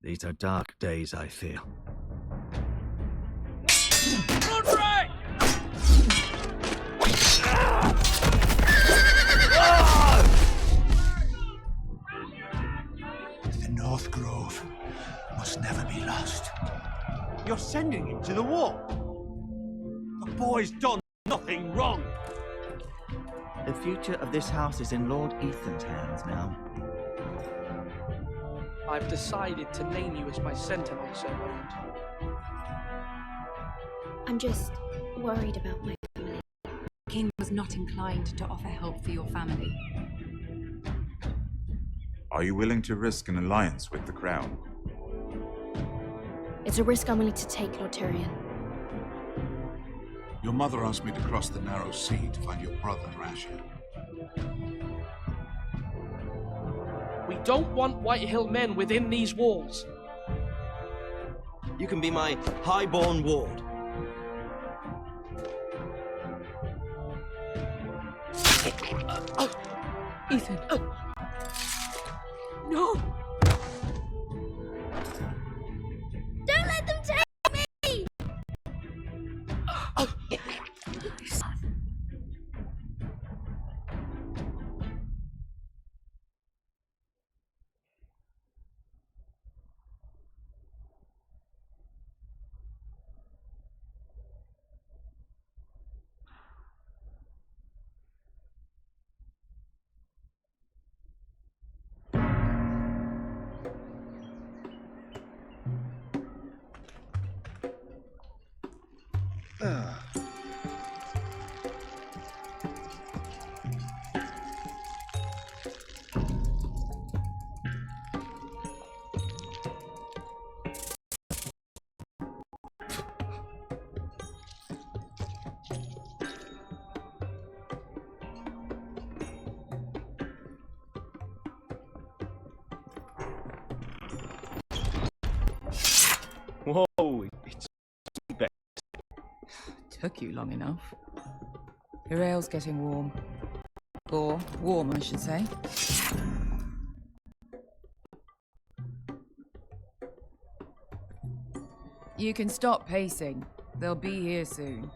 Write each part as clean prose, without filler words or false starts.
These are dark days, I fear. Roderick! The North Grove must never be lost. You're sending him to the war. The boy's done nothing wrong. The future of this house is in Lord Ethan's hands now. I've decided to name you as my sentinel, Sir Roland. I'm just worried about my family. The king was not inclined to offer help for your family. Are you willing to risk an alliance with the Crown? It's a risk I'm willing to take, Lord Tyrion. Your mother asked me to cross the narrow sea to find your brother, Rashid. We don't want Whitehill men within these walls. You can be my highborn ward. Ethan. No! Don't let them take me! Whoa, it's Took you long enough. Your ale's getting warm. Or warm, I should say. You can stop pacing. They'll be here soon.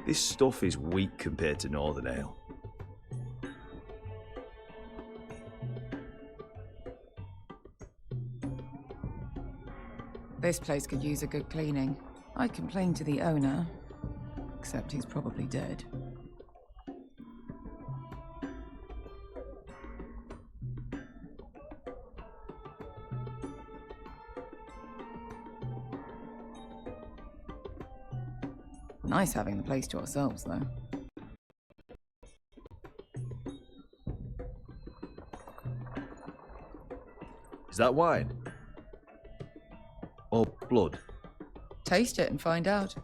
This stuff is weak compared to Northern Ale. This place could use a good cleaning. I'd complain to the owner, except he's probably dead. Nice having the place to ourselves, though. Is that wine? Or blood? Taste it and find out.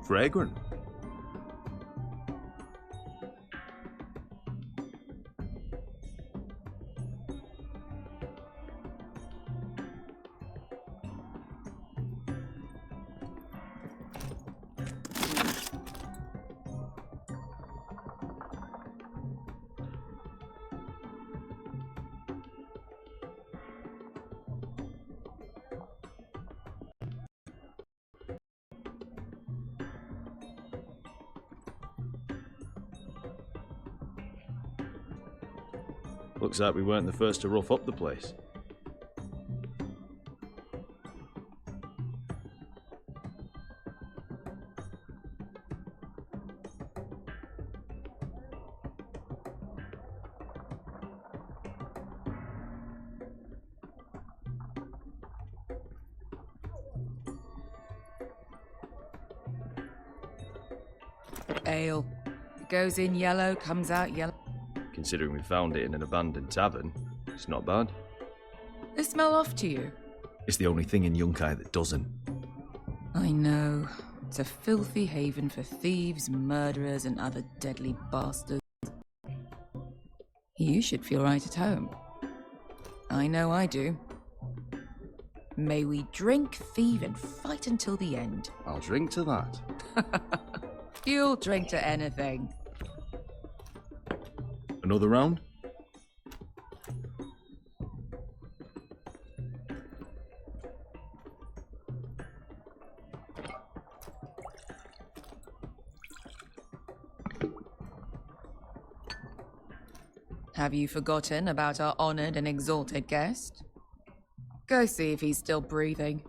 Fragrant. Looks like we weren't the first to rough up the place. Ale. It goes in yellow, comes out yellow. Considering we found it in an abandoned tavern, it's not bad. They smell off to you. It's the only thing in Yunkai that doesn't. I know. It's a filthy haven for thieves, murderers, and other deadly bastards. You should feel right at home. I know I do. May we drink, thieve, and fight until the end. I'll drink to that. You'll drink to anything. Another round? Have you forgotten about our honored and exalted guest? Go see if he's still breathing.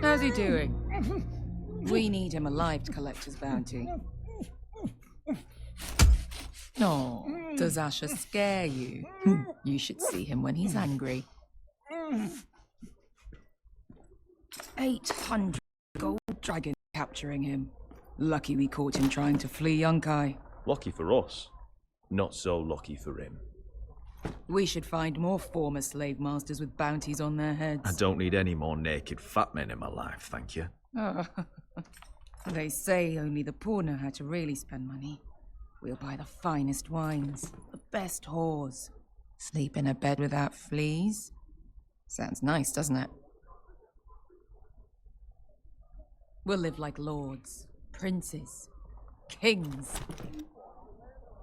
How's he doing? We need him alive to collect his bounty. Oh, does Asher scare you? You should see him when he's angry. 800 gold dragon capturing him. Lucky we caught him trying to flee Yunkai. Lucky for us. Not so lucky for him. We should find more former slave masters with bounties on their heads. I don't need any more naked fat men in my life, thank you. They say only the poor know how to really spend money. We'll buy the finest wines, the best whores. Sleep in a bed without fleas. Sounds nice, doesn't it? We'll live like lords, princes, kings.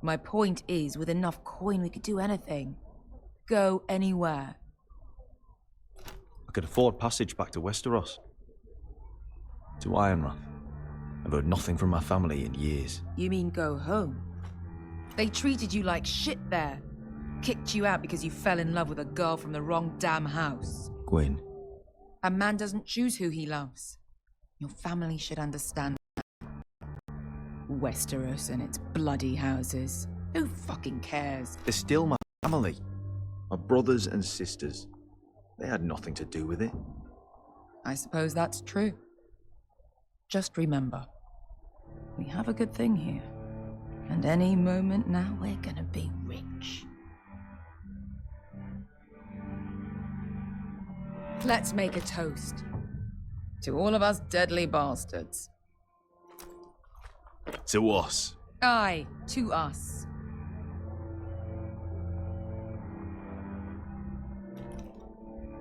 My point is, with enough coin, we could do anything. Go anywhere. I could afford passage back to Westeros. To Ironrath. I've heard nothing from my family in years. You mean go home? They treated you like shit there. Kicked you out because you fell in love with a girl from the wrong damn house. Gwyn. A man doesn't choose who he loves. Your family should understand that. Westeros and its bloody houses. Who fucking cares? They're still my family. My brothers and sisters. They had nothing to do with it. I suppose that's true. Just remember, we have a good thing here. And any moment now, we're gonna be rich. Let's make a toast. To all of us deadly bastards. To us. Aye, to us.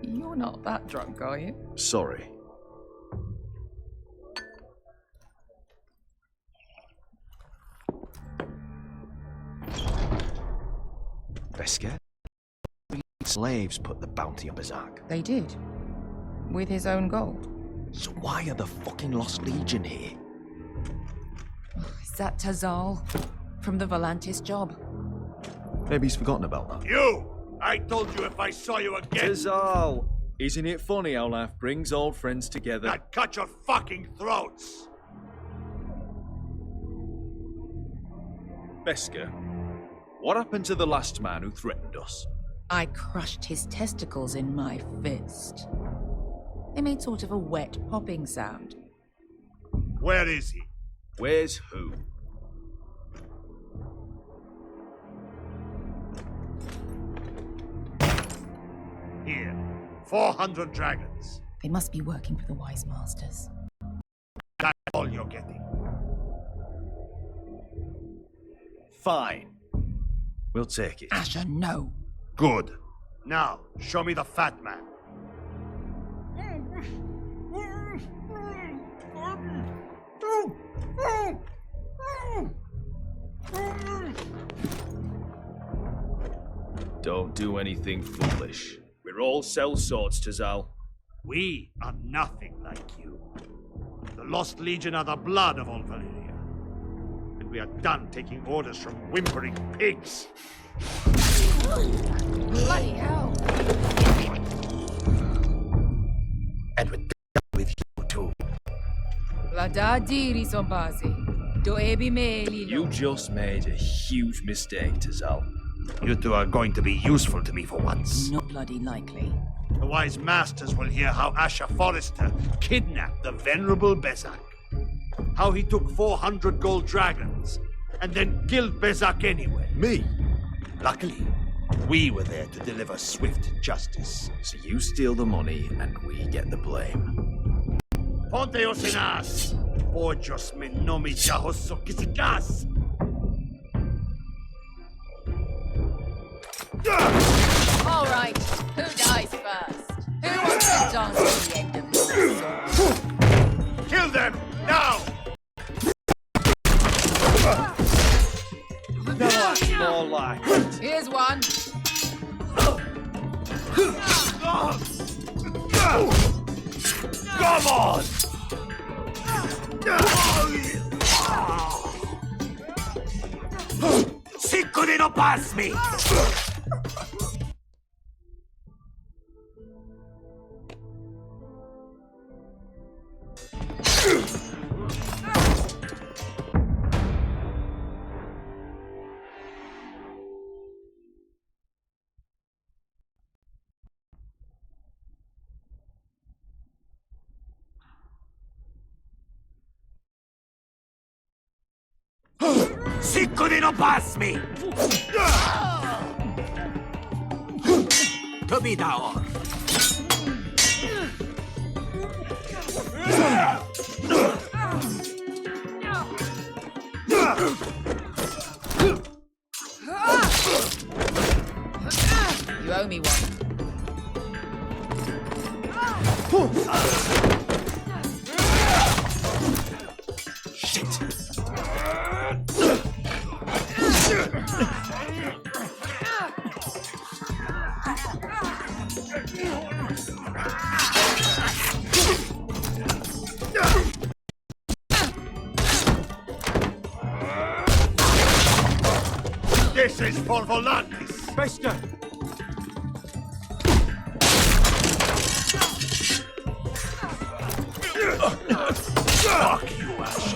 You're not that drunk, are you? Sorry. Beskar? Slaves put the bounty on Berserk. They did. With his own gold. So why are the fucking Lost Legion here? Is that Tazal? From the Volantis job? Maybe he's forgotten about that. You! I told you if I saw you again, Tazal! Isn't it funny how life brings old friends together? I'd cut your fucking throats! Beskar, what happened to the last man who threatened us? I crushed his testicles in my fist. They made sort of a wet popping sound. Where is he? Where's who? Here. 400 dragons. They must be working for the Wise Masters. That's all you're getting. Fine. We'll take it. Asher, no. Good. Now, show me the fat man. Don't do anything foolish. We're all sellswords, Tazal. We are nothing like you. The Lost Legion are the blood of all Valyria. And we are done taking orders from whimpering pigs. Bloody hell! And we're done with you too. Ladadiri Sombazi. Do ebi meli. You just made a huge mistake, Tazal. You two are going to be useful to me for once. Not bloody likely. The Wise Masters will hear how Asher Forrester kidnapped the venerable Bezzak. How he took 400 gold dragons and then killed Bezzak anyway. Me? Luckily, we were there to deliver swift justice. So you steal the money and we get the blame. Ponte Osinas! Pojos me nomi jahos kisikas! All right, who dies first? Who wants to dance to the end of this sword? Kill them! Now! That's more like it. Here's one. Come on! Sicko di non pass me! Sicko di non pass me! Kabita or. You owe me one. This is for Volantis! Bester! Fuck you, Ash!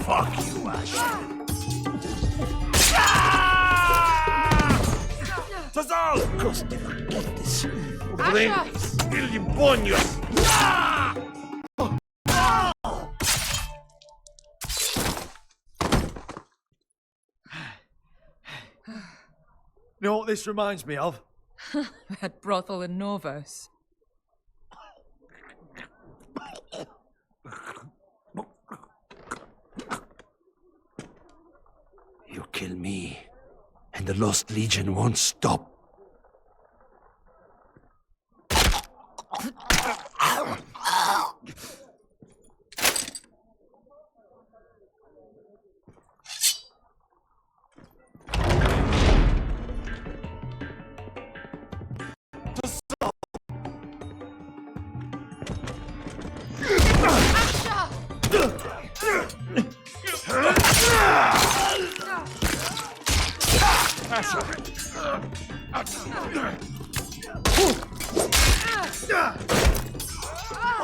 Fuck you, Ash! Tazal! Costi forgettis! Asha! Illi bonios! You know what this reminds me of? That brothel in Norvos. You kill me, and the Lost Legion won't stop.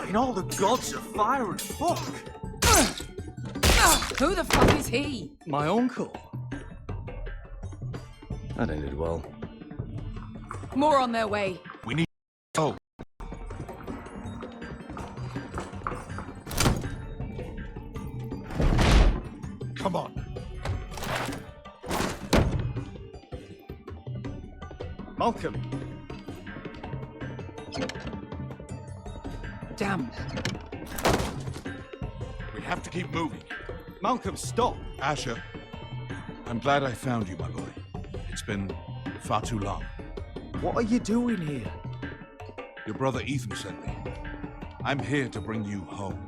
In all the gods of fire and fuck! Who the fuck is he? My uncle. That ended well. More on their way. We need. Oh. Come on. Malcolm. Damn. We have to keep moving. Malcolm, stop! Asher, I'm glad I found you, my boy. It's been far too long. What are you doing here? Your brother Ethan sent me. I'm here to bring you home.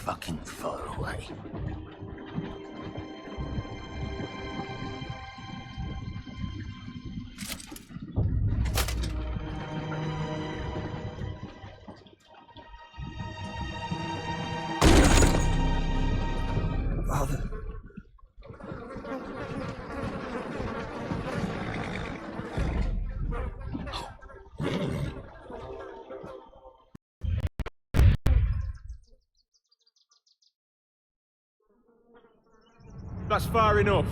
fucking far away. Father. That's far enough.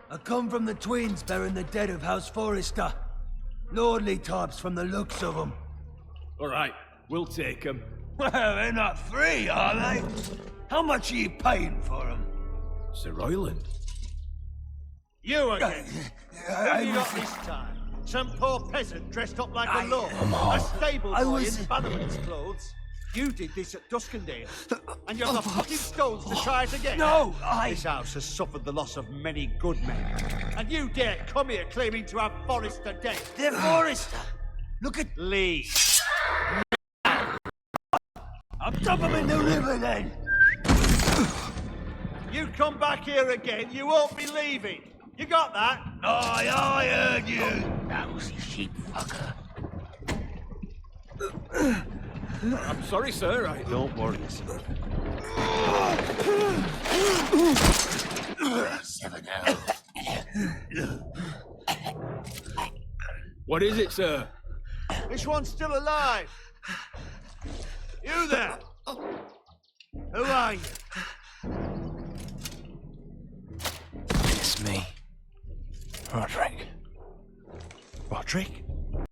I come from the twins bearing the dead of House Forrester. Lordly types from the looks of them. All right, we'll take them. Well, they're not free, are they? How much are you paying for them? Sir Royland. You again? Who have you got this time? Some poor peasant dressed up like a lord? A stable boy in Bannerman's clothes? You did this at Duskendale, and you have the fucking stones to try it again? No, This house has suffered the loss of many good men, and you dare come here claiming to have Forrester dead? They're Forrester. Look at... Leave. I'll dump them in the river then. You come back here again, you won't be leaving. You got that? Aye, I heard you. Lousy sheep fucker. I'm sorry, sir. Don't worry, sir. 7-0. What is it, sir? This one's still alive. You there? Who are you? It's me. Roderick. Roderick?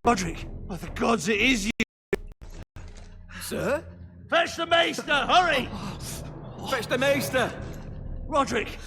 Roderick? By the gods, it is you. Sir? Fetch the maester, hurry! Fetch the maester! Roderick!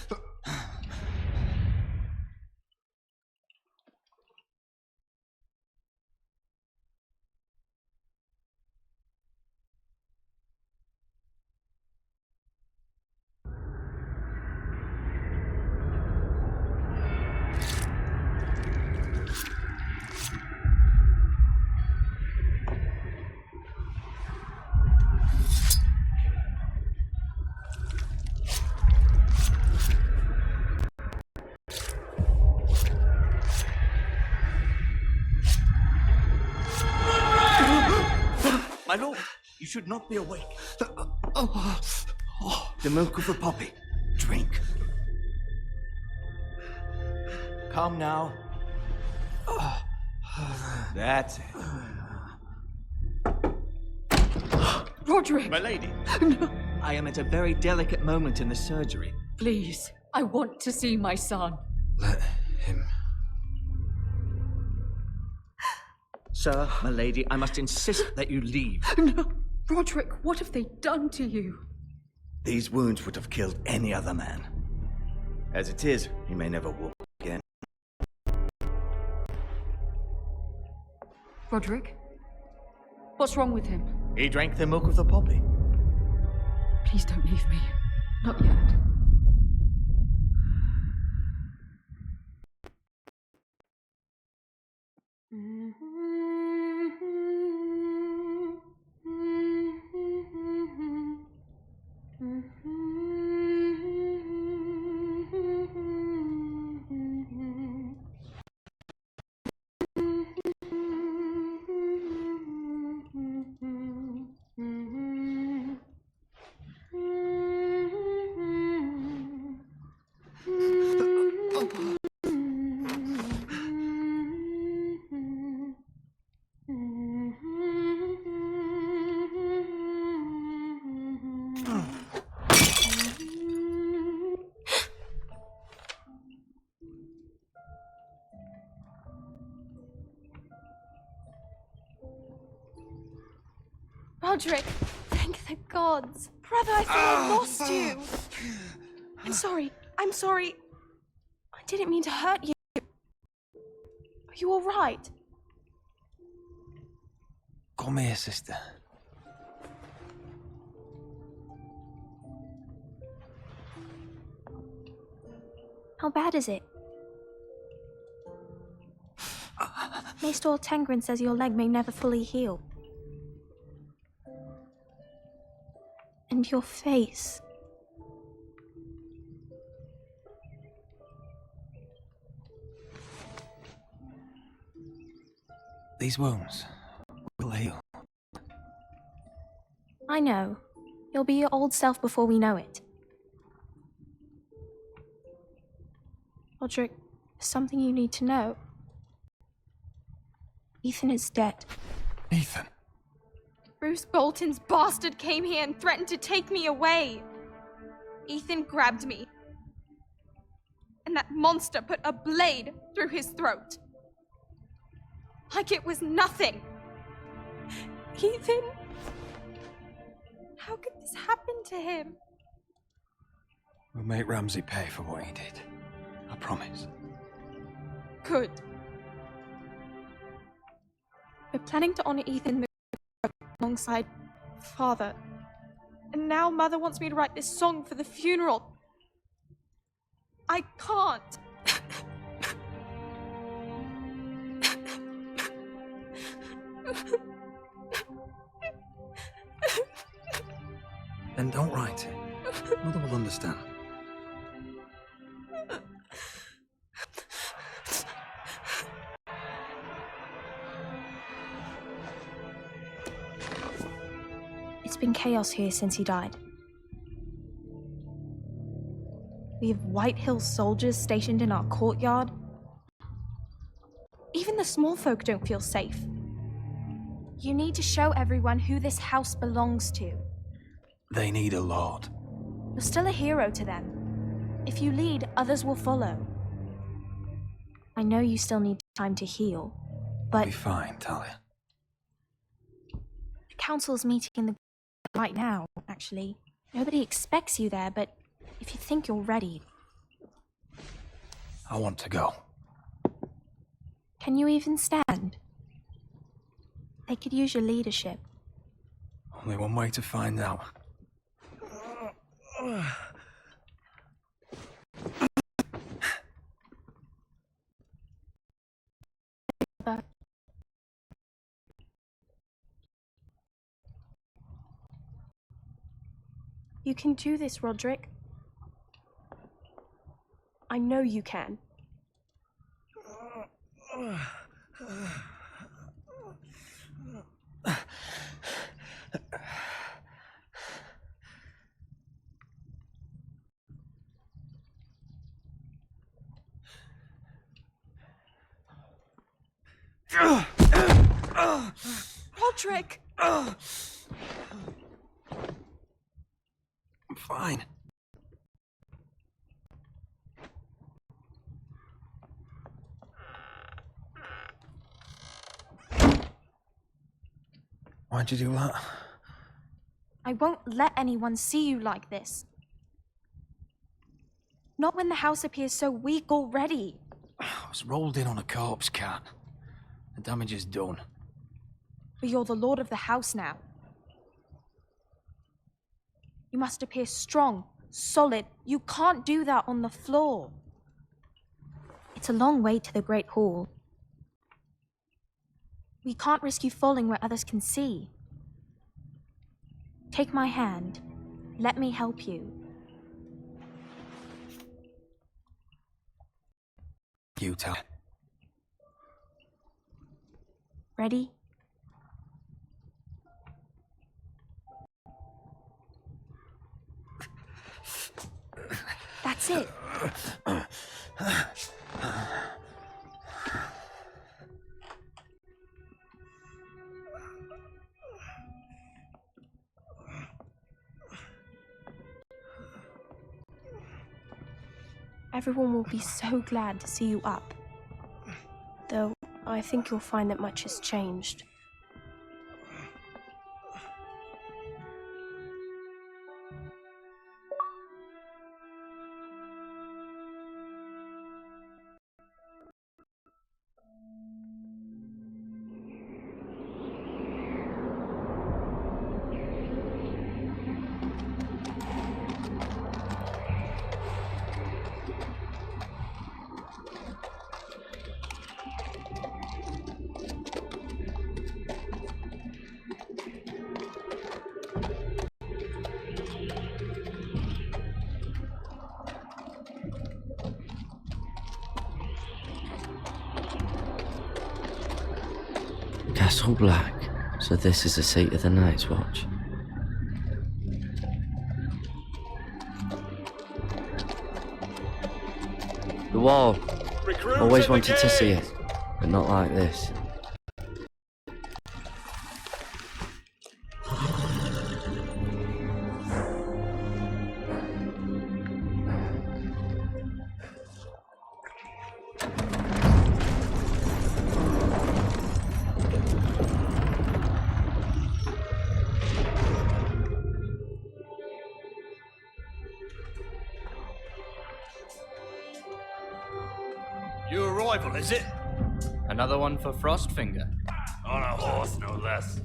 My lord, you should not be awake. The milk of the poppy. Drink. Calm now. That's it. Roderick! My lady, No, I am at a very delicate moment in the surgery. please. I want to see my son. Let him. Sir, my lady, I must insist that you leave. No. Roderick, what have they done to you? These wounds would have killed any other man. As it is, he may never walk again. Roderick? What's wrong with him? He drank the milk of the poppy. Please don't leave me. Not yet. Roderick, thank the gods. Brother, I thought I lost you. I'm sorry. I'm sorry. I didn't mean to hurt you. Are you all right? Come here, sister. How bad is it? Maester Tengrin says your leg may never fully heal. And And your face. These wounds will heal. I know. You'll be your old self before we know it. Roderick, there's something you need to know. Ethan is dead. Ethan? Bruce Bolton's bastard came here and threatened to take me away. Ethan grabbed me. And that monster put a blade through his throat. Like it was nothing. Ethan? How could this happen to him? We'll make Ramsay pay for what he did. I promise. Good. We're planning to honor Ethan alongside Father. And now Mother wants me to write this song for the funeral. I can't. Then don't write it. Mother will understand. It's been chaos here since he died. We have White Hill soldiers stationed in our courtyard. Even the small folk don't feel safe. You need to show everyone who this house belongs to. They need a lord. You're still a hero to them. If you lead, others will follow. I know you still need time to heal, but... Be fine, Talia. The council's meeting in the... right now, actually. Nobody expects you there, but if you think you're ready... I want to go. Can you even stand? They could use your leadership. Only one way to find out. You can do this, Roderick. I know you can. Roderick! I'm fine. Why'd you do that? I won't let anyone see you like this. Not when the house appears so weak already. I was rolled in on a corpse, Cat. The damage is done. But you're the lord of the house now. You must appear strong, solid. You can't do that on the floor. It's a long way to the Great Hall. We can't risk you falling where others can see. Take my hand. Let me help you. You tell. Ready? That's it. Everyone will be so glad to see you up. Though, I think you'll find that much has changed. Castle Black. So this is the seat of the Night's Watch. The wall. Always wanted to see it, but not like this. New arrival, is it? Another one for Frostfinger. On a horse, no less.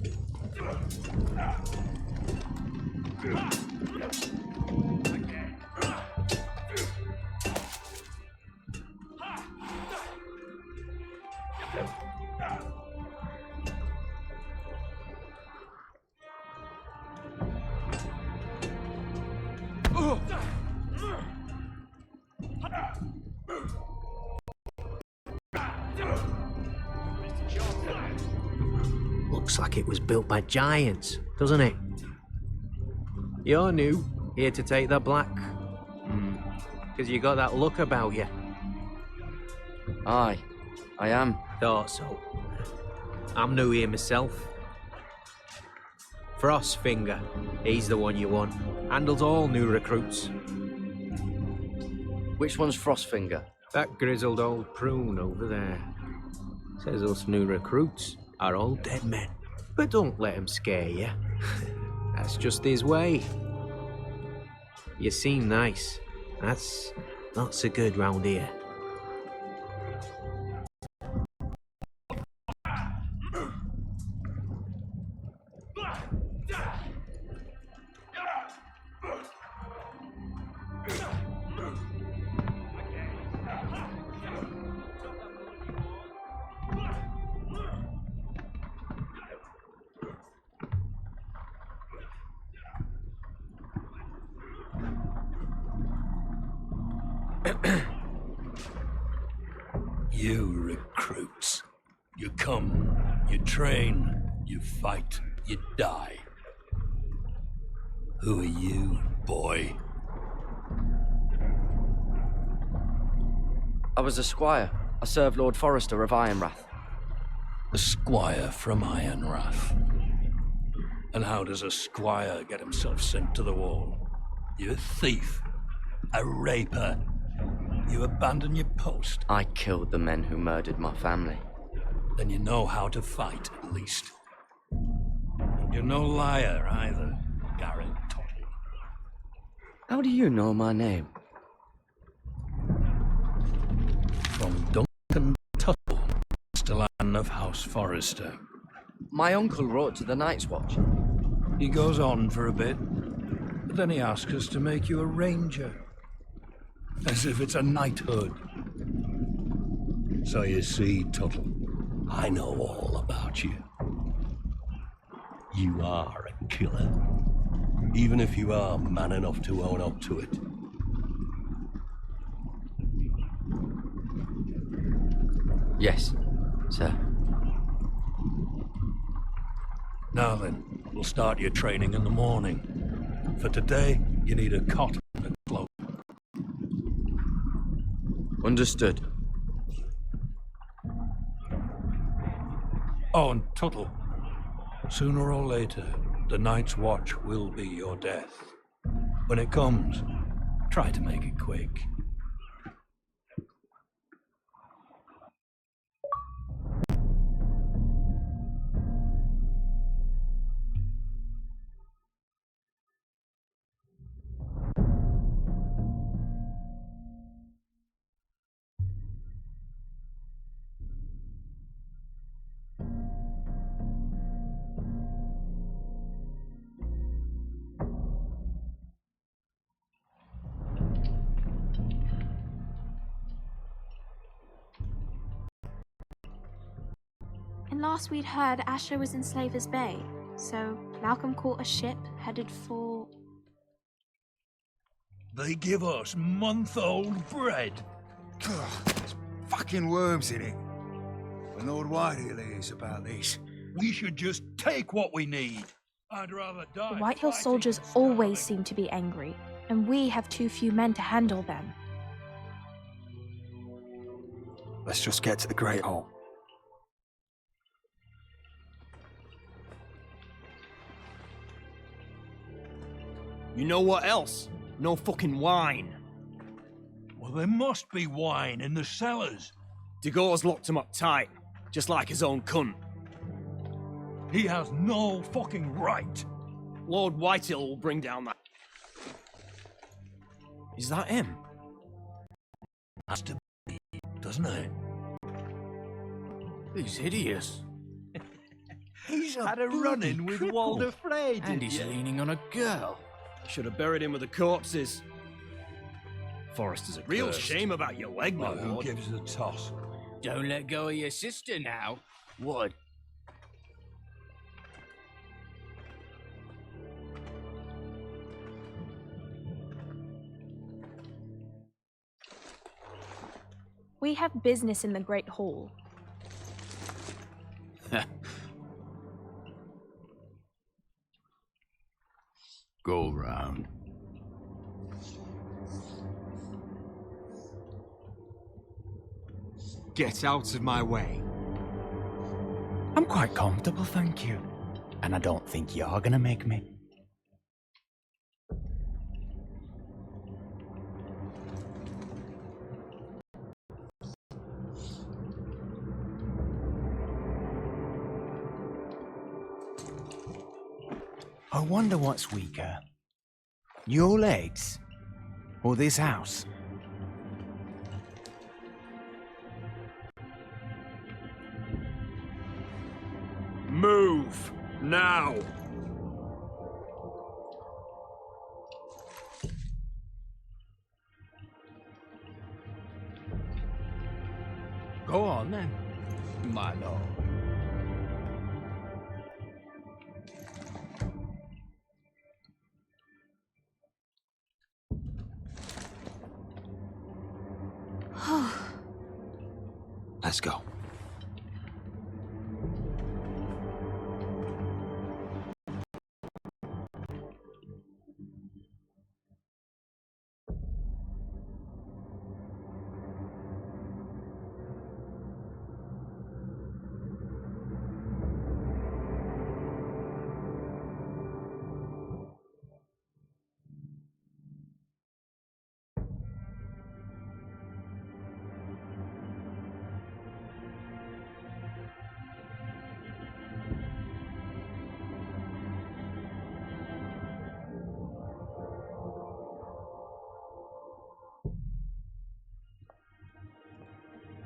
Looks like it was built by giants, doesn't it? You're new, here to take the black. Because you got that look about you. Aye, I am. Thought so. I'm new here myself. Frostfinger, he's the one you want. Handles all new recruits. Which one's Frostfinger? That grizzled old prune over there. Says us new recruits are all dead men. But don't let him scare you. That's just his way. You seem nice. That's not so good round here. You recruits. You come, you train, you fight, you die. Who are you, boy? I was a squire. I served Lord Forrester of Ironrath. A squire from Ironrath. And how does a squire get himself sent to the wall? You a thief, a raper. You abandon your post. I killed the men who murdered my family. Then you know how to fight, at least. You're no liar either, Garrett Tuttle. How do you know my name? From Duncan Tuttle, Stellan of House Forrester. My uncle wrote to the Night's Watch. He goes on for a bit, but then he asks us to make you a ranger. As if it's a knighthood. So you see, Tuttle, I know all about you. You are a killer. Even if you are man enough to own up to it. Yes, sir. Now then, we'll start your training in the morning. For today, you need a cot and a cloak. Understood. Oh, and Tuttle, sooner or later, the Night's Watch will be your death. When it comes, try to make it quick. And last we'd heard, Asher was in Slaver's Bay, so Malcolm caught a ship headed for... They give us month-old bread. There's fucking worms in it. When Lord Whitehill hears about this, We should just take what we need. I'd rather die. The White Hill soldiers always seem to be angry, and we have too few men to handle them. Let's just get to the Great Hall. You know what else? No fucking wine. Well, there must be wine in the cellars. Dagor's locked him up tight, just like his own cunt. He has no fucking right. Lord Whitehill will bring down that. Is that him? Has to be, doesn't it? He's hideous. He's Had a run-in with Walder Frey, And did he's you? leaning on a girl. Should have buried him with the corpses. Forrester's a Real cursed. shame about your leg, my Well, who lord. gives a toss? Don't let go of your sister now. Would. We have business in the Great Hall. Go round. Get out of my way. I'm quite comfortable, thank you. And I don't think you're gonna make me. I wonder what's weaker. Your legs? Or this house? Move! Now! Go on then, my lord. Let's go.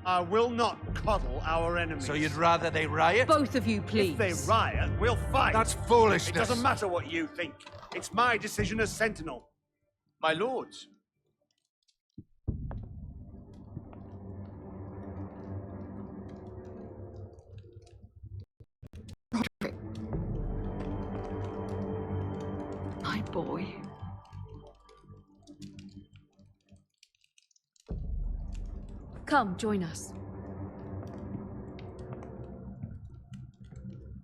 I will not coddle our enemies. So you'd rather they riot? Both of you, please. If they riot, we'll fight. That's foolishness. It doesn't matter what you think. It's my decision as Sentinel. My lords. Roderick. My boy. Come, join us.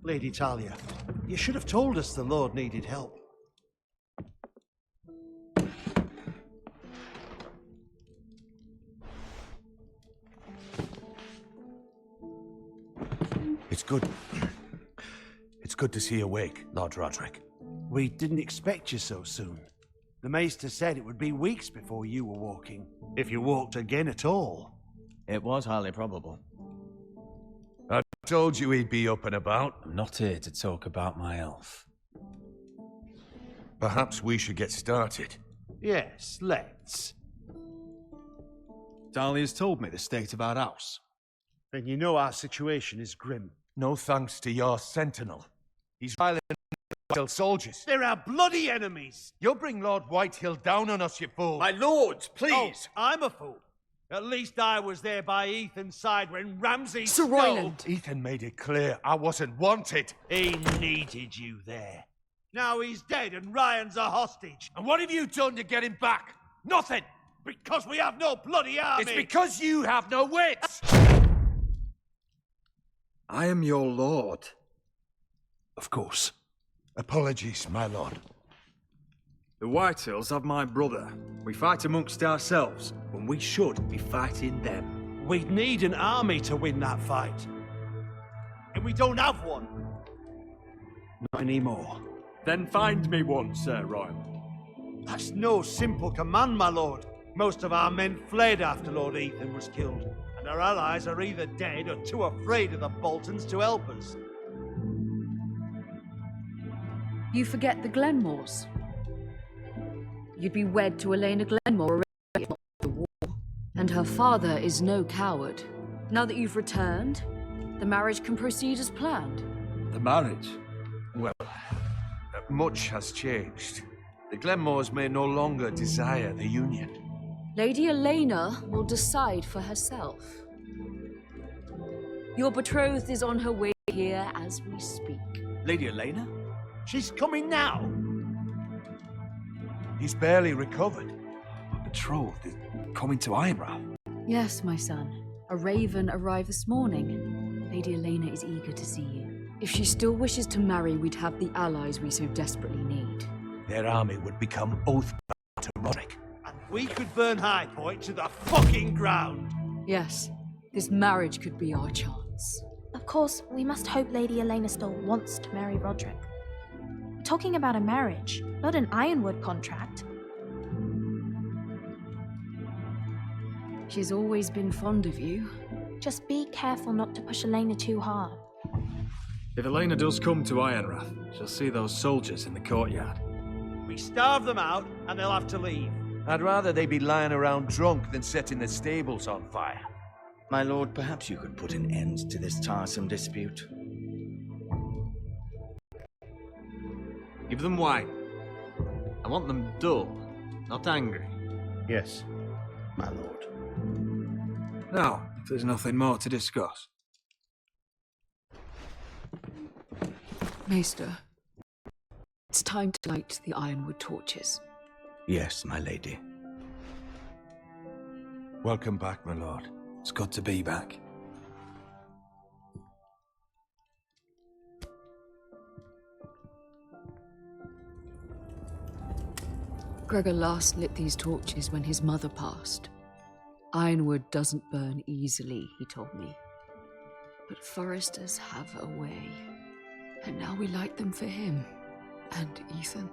Lady Talia, you should have told us the Lord needed help. It's good. It's good to see you awake, Lord Roderick. We didn't expect you so soon. The Maester said it would be weeks before you were walking, if you walked again at all. It was highly probable. I told you he'd be up and about. I'm not here to talk about my elf. Perhaps we should get started. Yes, let's. Dahlia's told me the state of our house. Then you know our situation is grim. No thanks to your sentinel. He's violent Whitehill soldiers. They're our bloody enemies! You'll bring Lord Whitehill down on us, you fool. My lords, please! Oh, I'm a fool. At least I was there by Ethan's side when Ramsay Sir stole. Royland. Ethan made it clear I wasn't wanted. He needed you there. Now he's dead and Ryan's a hostage. And what have you done to get him back? Nothing! Because we have no bloody army! It's because you have no wits! I am your lord. Of course. Apologies, my lord. The Whitehills have my brother. We fight amongst ourselves when we should be fighting them. We'd need an army to win that fight. And we don't have one. Not anymore. Then find me one, Sir Royal. That's no simple command, my lord. Most of our men fled after Lord Ethan was killed, and our allies are either dead or too afraid of the Boltons to help us. You forget the Glenmores. You'd be wed to Elena Glenmore already if not for the war. And her father is no coward. Now that you've returned, the marriage can proceed as planned. The marriage? Well, much has changed. The Glenmores may no longer desire the union. Lady Elena will decide for herself. Your betrothed is on her way here as we speak. Lady Elena? She's coming now. He's barely recovered. My betrothed is coming to Ironrath. Yes, my son. A raven arrived this morning. Lady Elena is eager to see you. If she still wishes to marry, we'd have the allies we so desperately need. Their army would become oath-bound to Roderick. And we could burn High Point to the fucking ground. Yes, this marriage could be our chance. Of course, we must hope Lady Elena still wants to marry Roderick. We're talking about a marriage, not an Ironwood contract. She's always been fond of you. Just be careful not to push Elena too hard. If Elena does come to Ironrath, she'll see those soldiers in the courtyard. We starve them out, and they'll have to leave. I'd rather they be lying around drunk than setting the stables on fire. My lord, perhaps you could put an end to this tiresome dispute. Give them wine. I want them dull, not angry. Yes, my lord. Now, if there's nothing more to discuss. Maester, it's time to light the Ironwood torches. Yes, my lady. Welcome back, my lord. It's good to be back. Gregor last lit these torches when his mother passed. Ironwood doesn't burn easily, he told me. But foresters have a way. And now we light them for him. And Ethan.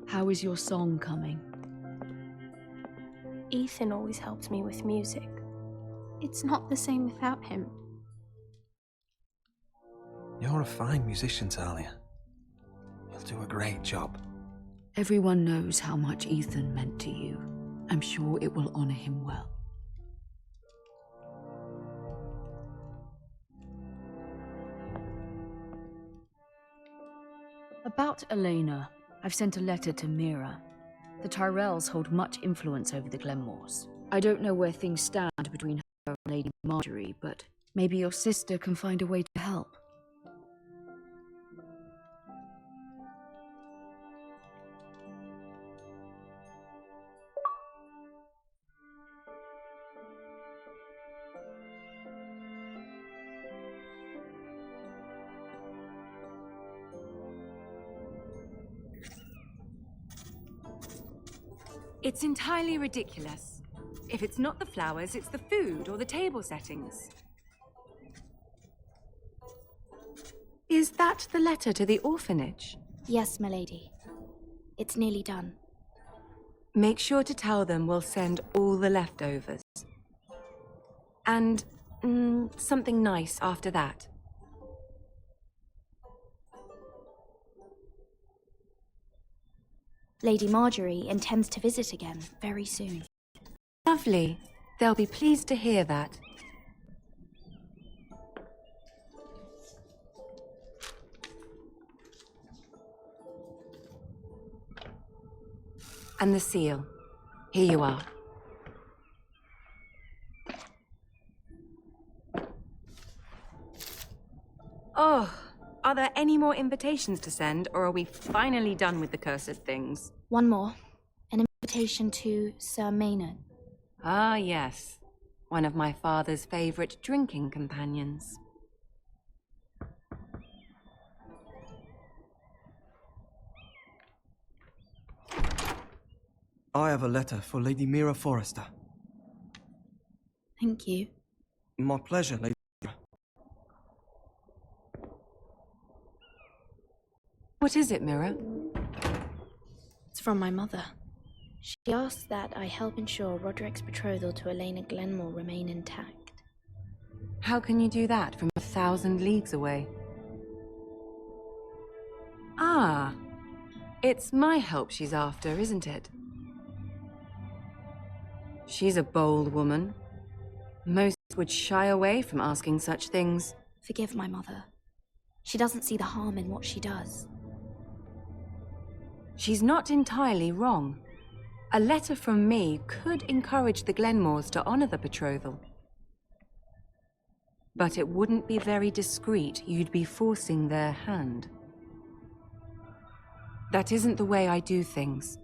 How is your song coming? Ethan always helps me with music. It's not the same without him. You're a fine musician, Talia. You'll do a great job. Everyone knows how much Ethan meant to you. I'm sure it will honor him well. About Elena, I've sent a letter to Mira. The Tyrells hold much influence over the Glenmores. I don't know where things stand between her and Lady Marjorie, but maybe your sister can find a way to help. It's entirely ridiculous. If it's not the flowers, it's the food or the table settings. Is that the letter to the orphanage? Yes, my lady. It's nearly done. Make sure to tell them we'll send all the leftovers. And something nice after that. Lady Marjorie intends to visit again very soon. Lovely. They'll be pleased to hear that. And the seal. Here you are. Oh, are there any more invitations to send, or are we finally done with the cursed things? One more. An invitation to Sir Maynard. Ah, yes. one of my father's favorite drinking companions. I have a letter for Lady Mira Forrester. Thank you. My pleasure, Lady Mira. What is it, Mira? It's from my mother. She asks that I help ensure Roderick's betrothal to Elena Glenmore remain intact. How can you do that from 1,000 leagues away? Ah, it's my help she's after, isn't it? She's a bold woman. Most would shy away from asking such things. Forgive my mother. She doesn't see the harm in what she does. She's not entirely wrong. A letter from me could encourage the Glenmores to honor the betrothal. But it wouldn't be very discreet. You'd be forcing their hand. That isn't the way I do things.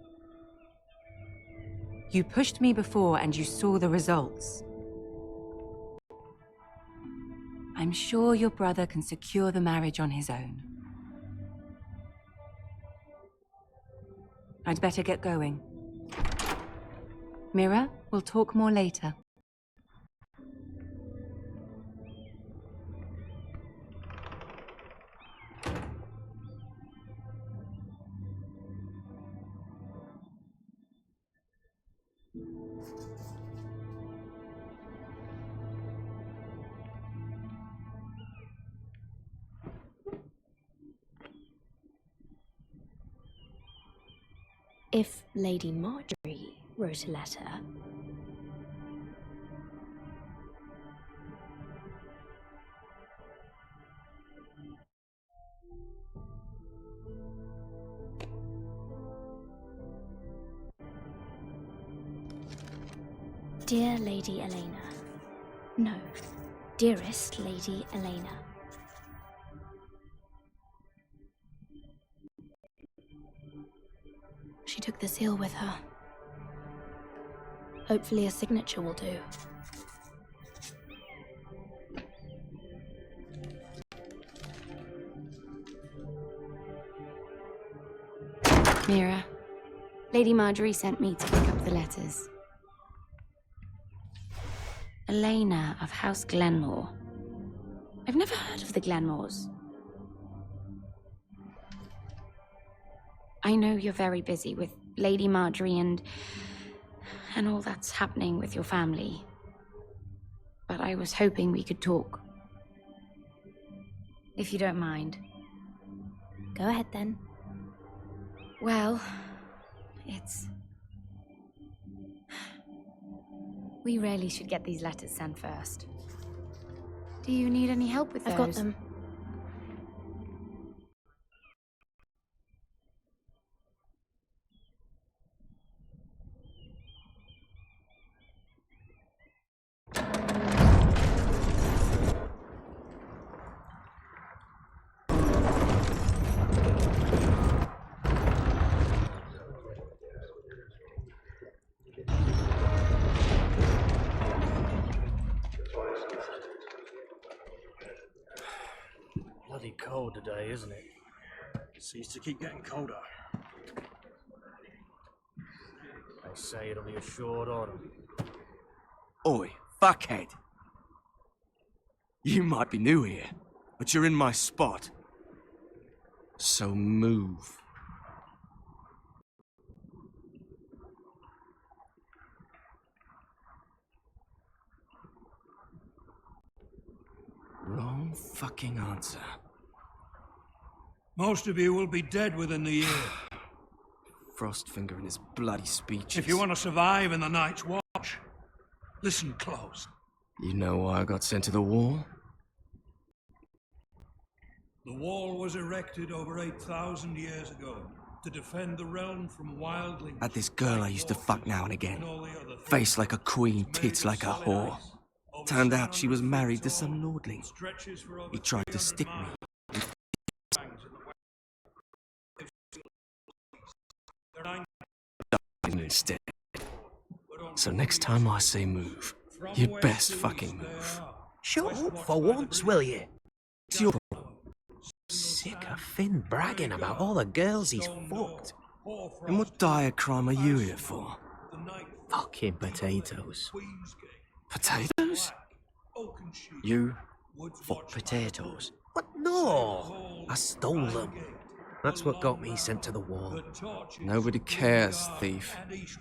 You pushed me before and you saw the results. I'm sure your brother can secure the marriage on his own. I'd better get going. Mira, we'll talk more later. If Lady Marjorie wrote a letter... Dear Lady Elena. No, dearest Lady Elena. She took the seal with her. Hopefully a signature will do. Mira, Lady Marjorie sent me to pick up the letters. Elena of House Glenmore. I've never heard of the Glenmores. I know you're very busy with Lady Marjorie and all that's happening with your family. But I was hoping we could talk. If you don't mind. Go ahead then. Well, we really should get these letters sent first. Do you need any help with those? I've got them. Bloody cold today, isn't it? Seems to keep getting colder. They say it'll be a short autumn. Oi, fuckhead. You might be new here, but you're in my spot. So move. Wrong fucking answer. Most of you will be dead within the year. Frostfinger and his bloody speeches. If you want to survive in the Night's Watch, listen close. You know why I got sent to the wall? The wall was erected over 8,000 years ago to defend the realm from wildlings. Had this girl I used to fuck now and again. Face like a queen, tits like a whore. Turned out she was married to some lordling. He tried to stick me. Instead. So next time I say move, You'd best fucking move. Shut up for once, will you? It's your Sick of Finn bragging about all the girls he's fucked. And what dire crime are you here for? Fucking potatoes. Potatoes? You fuck potatoes? What? No! I stole them. That's what got me sent to the wall. Nobody cares, thief.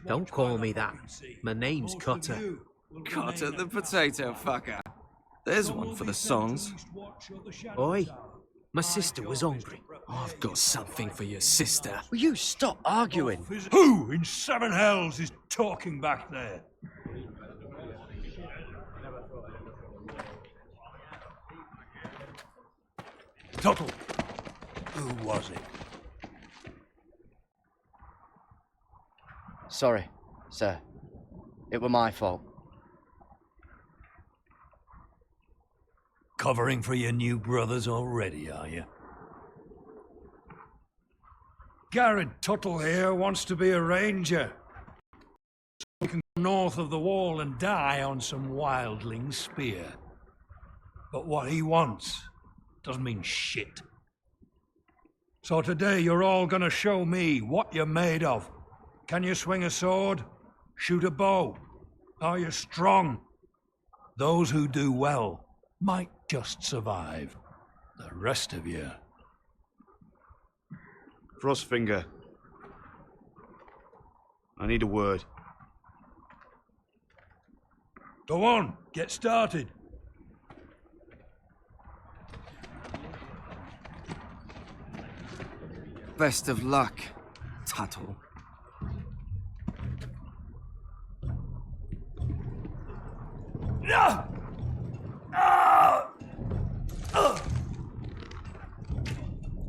Don't call me that. My name's Cutter. Cutter the potato fucker. There's one for the songs. Oi, my sister was hungry. I've got something for your sister. Will you stop arguing? Who in seven hells is talking back there? Tuttle, who was it? Sorry, sir. It were my fault. Covering for your new brothers already, are you? Garrett Tuttle here wants to be a ranger. So he can go north of the wall and die on some wildling spear. But what he wants doesn't mean shit. So today you're all gonna show me what you're made of. Can you swing a sword? Shoot a bow? Are you strong? Those who do well might just survive. The rest of you... Frostfinger. I need a word. Go on, get started. Best of luck, Tuttle.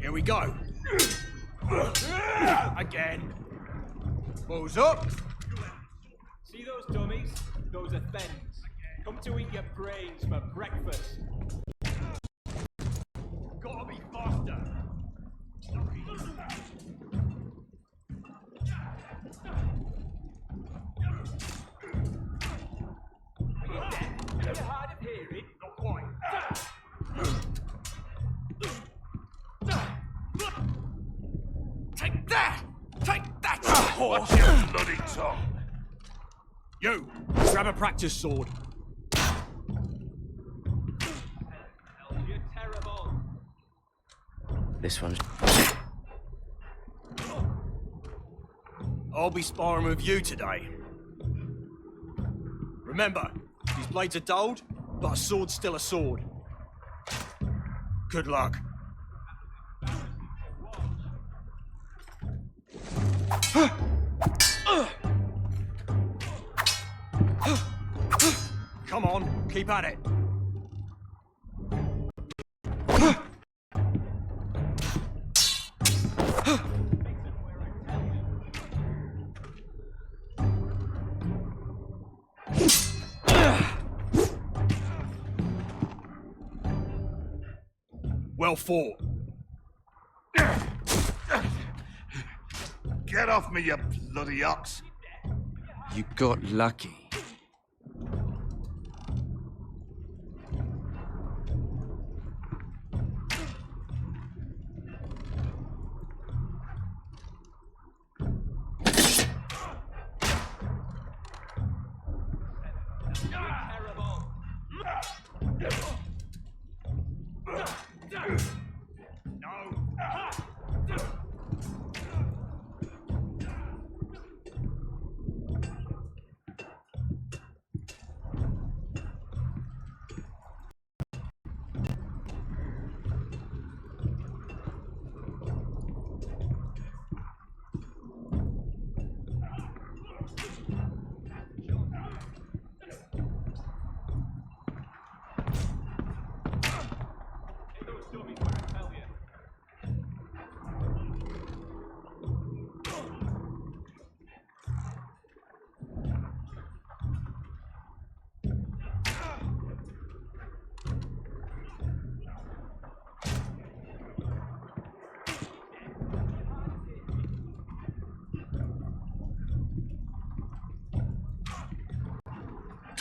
Here we go. Again. Balls up. See those dummies? Those are thens. Come to eat your brains for breakfast. Gotta be faster. You're hard of hearing? Not quite. Take that! Take that! Watch your bloody tongue! You, grab a practice sword. You're terrible. This one's... I'll be sparring with you today. Remember, these blades are dulled, but a sword's still a sword. Good luck. Come on, keep at it. Well fought. Get off me, you bloody ox! You got lucky.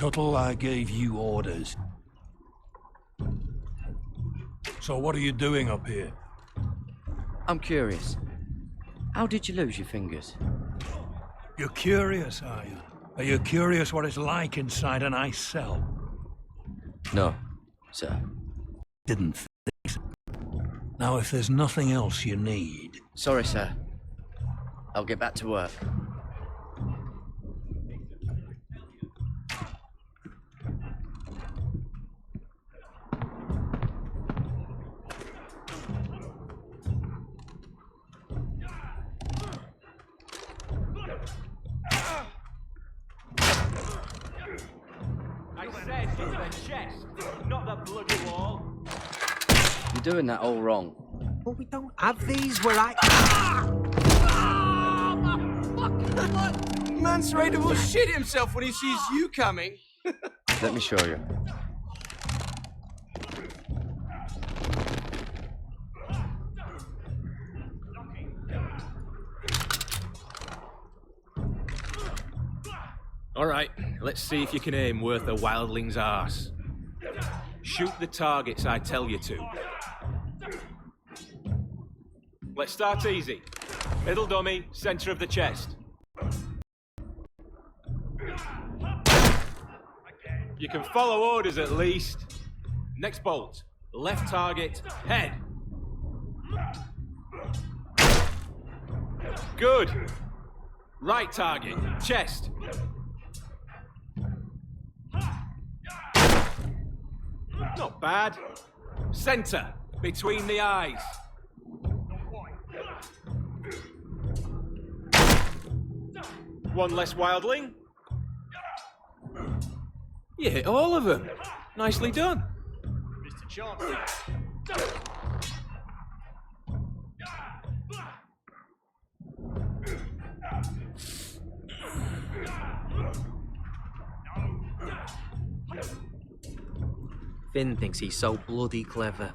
Tuttle, I gave you orders. So what are you doing up here? I'm curious. How did you lose your fingers? You're curious, are you? Are you curious what it's like inside an ice cell? No, sir. Didn't think so. Now, if there's nothing else you need... Sorry, sir. I'll get back to work. I said it's the chest, not the bloody wall. You're doing that all wrong. Well, we don't have these where I... Mance Raider will shit himself when he sees you coming. Let me show you. All right, let's see if you can aim worth a wildling's arse. Shoot the targets I tell you to. Let's start easy. Middle dummy, center of the chest. You can follow orders at least. Next bolt. Left target, head. Good. Right target, chest. Not bad. Center, between the eyes. One less wildling. You hit all of them. Nicely done. Mr. Chauncey. Finn thinks he's so bloody clever.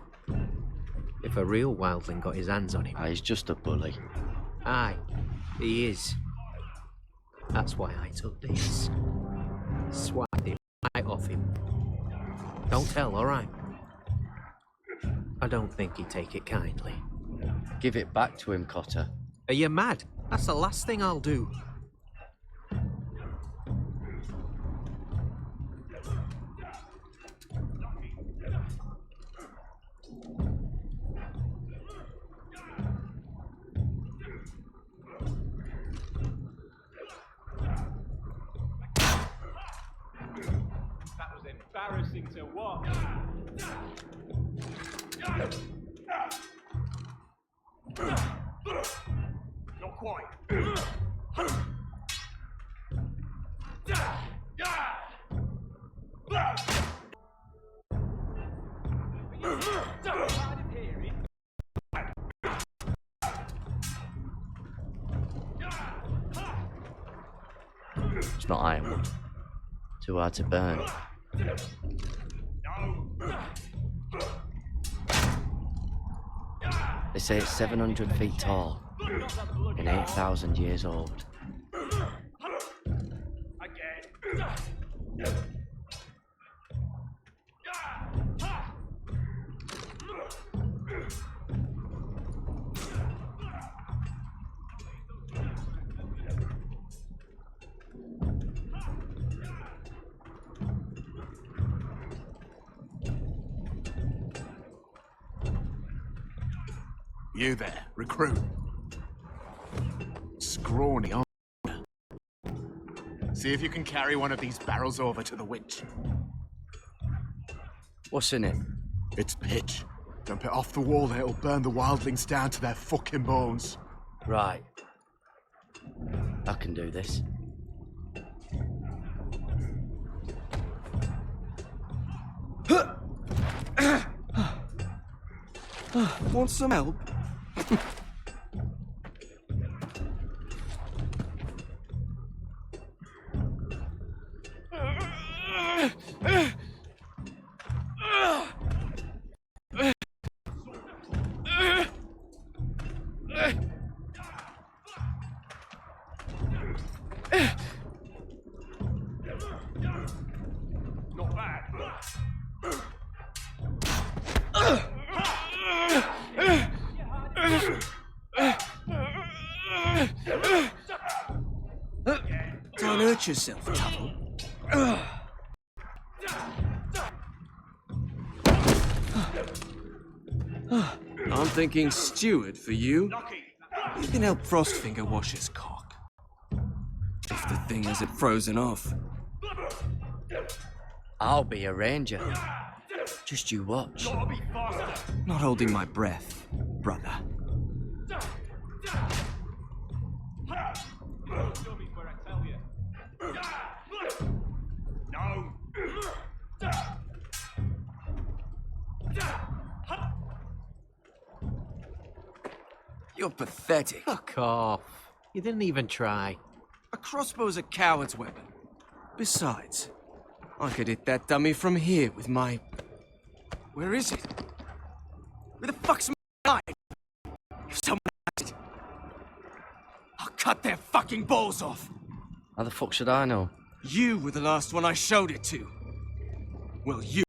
If a real wildling got his hands on him... He's just a bully. Aye, he is. That's why I took this. Swiped it right off him. Don't tell, alright? I don't think he'd take it kindly. Give it back to him, Cotter. Are you mad? That's the last thing I'll do. That was embarrassing to watch. Not quite. It's not ironwood. Too hard to burn. They say it's 700 feet tall and 8,000 years old. You there, recruit. Scrawny, aren't you? See if you can carry one of these barrels over to the winch. What's in it? It's pitch. Dump it off the wall and it'll burn the wildlings down to their fucking bones. Right. I can do this. Want some help? hurt yourself, Tuttle. I'm thinking steward for you. You can help Frostfinger wash his cock. If the thing isn't frozen off. I'll be a ranger. Just you watch. Not holding my breath, brother. No. You're pathetic. Fuck off. You didn't even try. A crossbow's a coward's weapon. Besides, I could hit that dummy from here with my... Where is it? Where the fuck's my knife? If someone has it, I'll cut their fucking balls off. How the fuck should I know? You were the last one I showed it to. Well, you...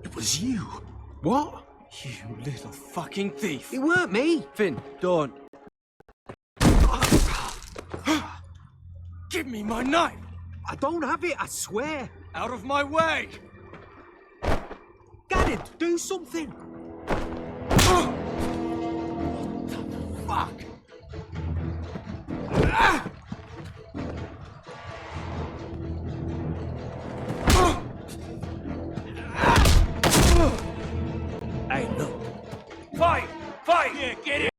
It was you. What? You little fucking thief. It weren't me. Finn, Don't. Give me my knife! I don't have it, I swear. Out of my way! Gannon, do something. Fuck! Hey, look. Fight! Fight! Yeah, get it!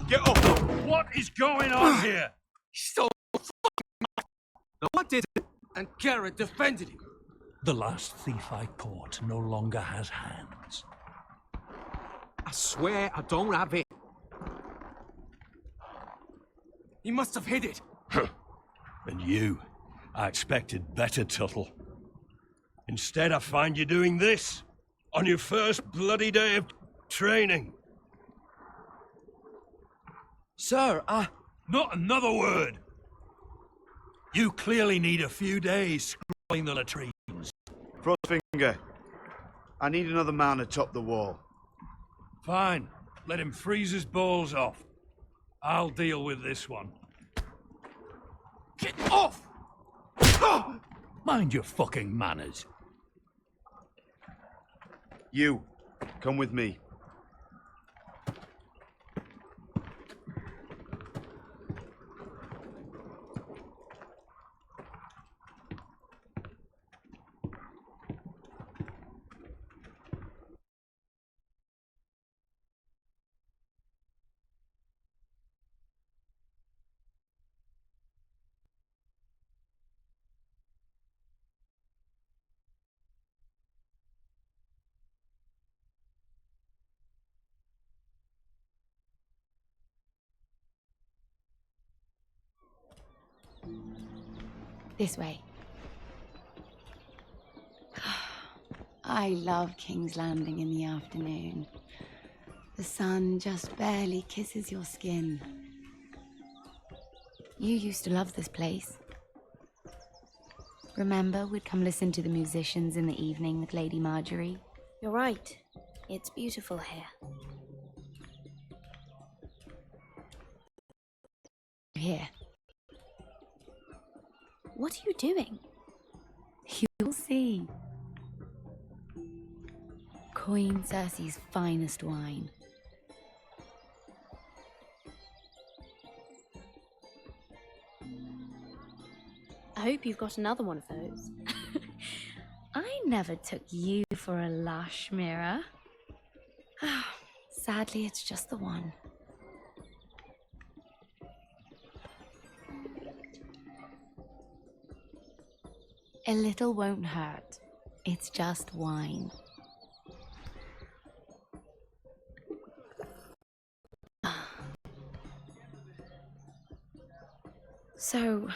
Get off! What is going on here? Stole No, I didn't. And Garrett defended him. The last thief I caught no longer has hands. I swear I don't have it. He must have hid it. And you, I expected better, Tuttle. Instead, I find you doing this on your first bloody day of training. Sir, Not another word! You clearly need a few days scrolling the latrines. Frostfinger, I need another man atop the wall. Fine. Let him freeze his balls off. I'll deal with this one. Get off! Mind your fucking manners. You, come with me. This way. I love King's Landing in the afternoon. The sun just barely kisses your skin. You used to love this place. Remember, we'd come listen to the musicians in the evening with Lady Marjorie? You're right. It's beautiful here. Here. What are you doing? You'll see. Queen Cersei's finest wine. I hope you've got another one of those. I never took you for a lush, Mira. Sadly, it's just the one. A little won't hurt. It's just wine. So,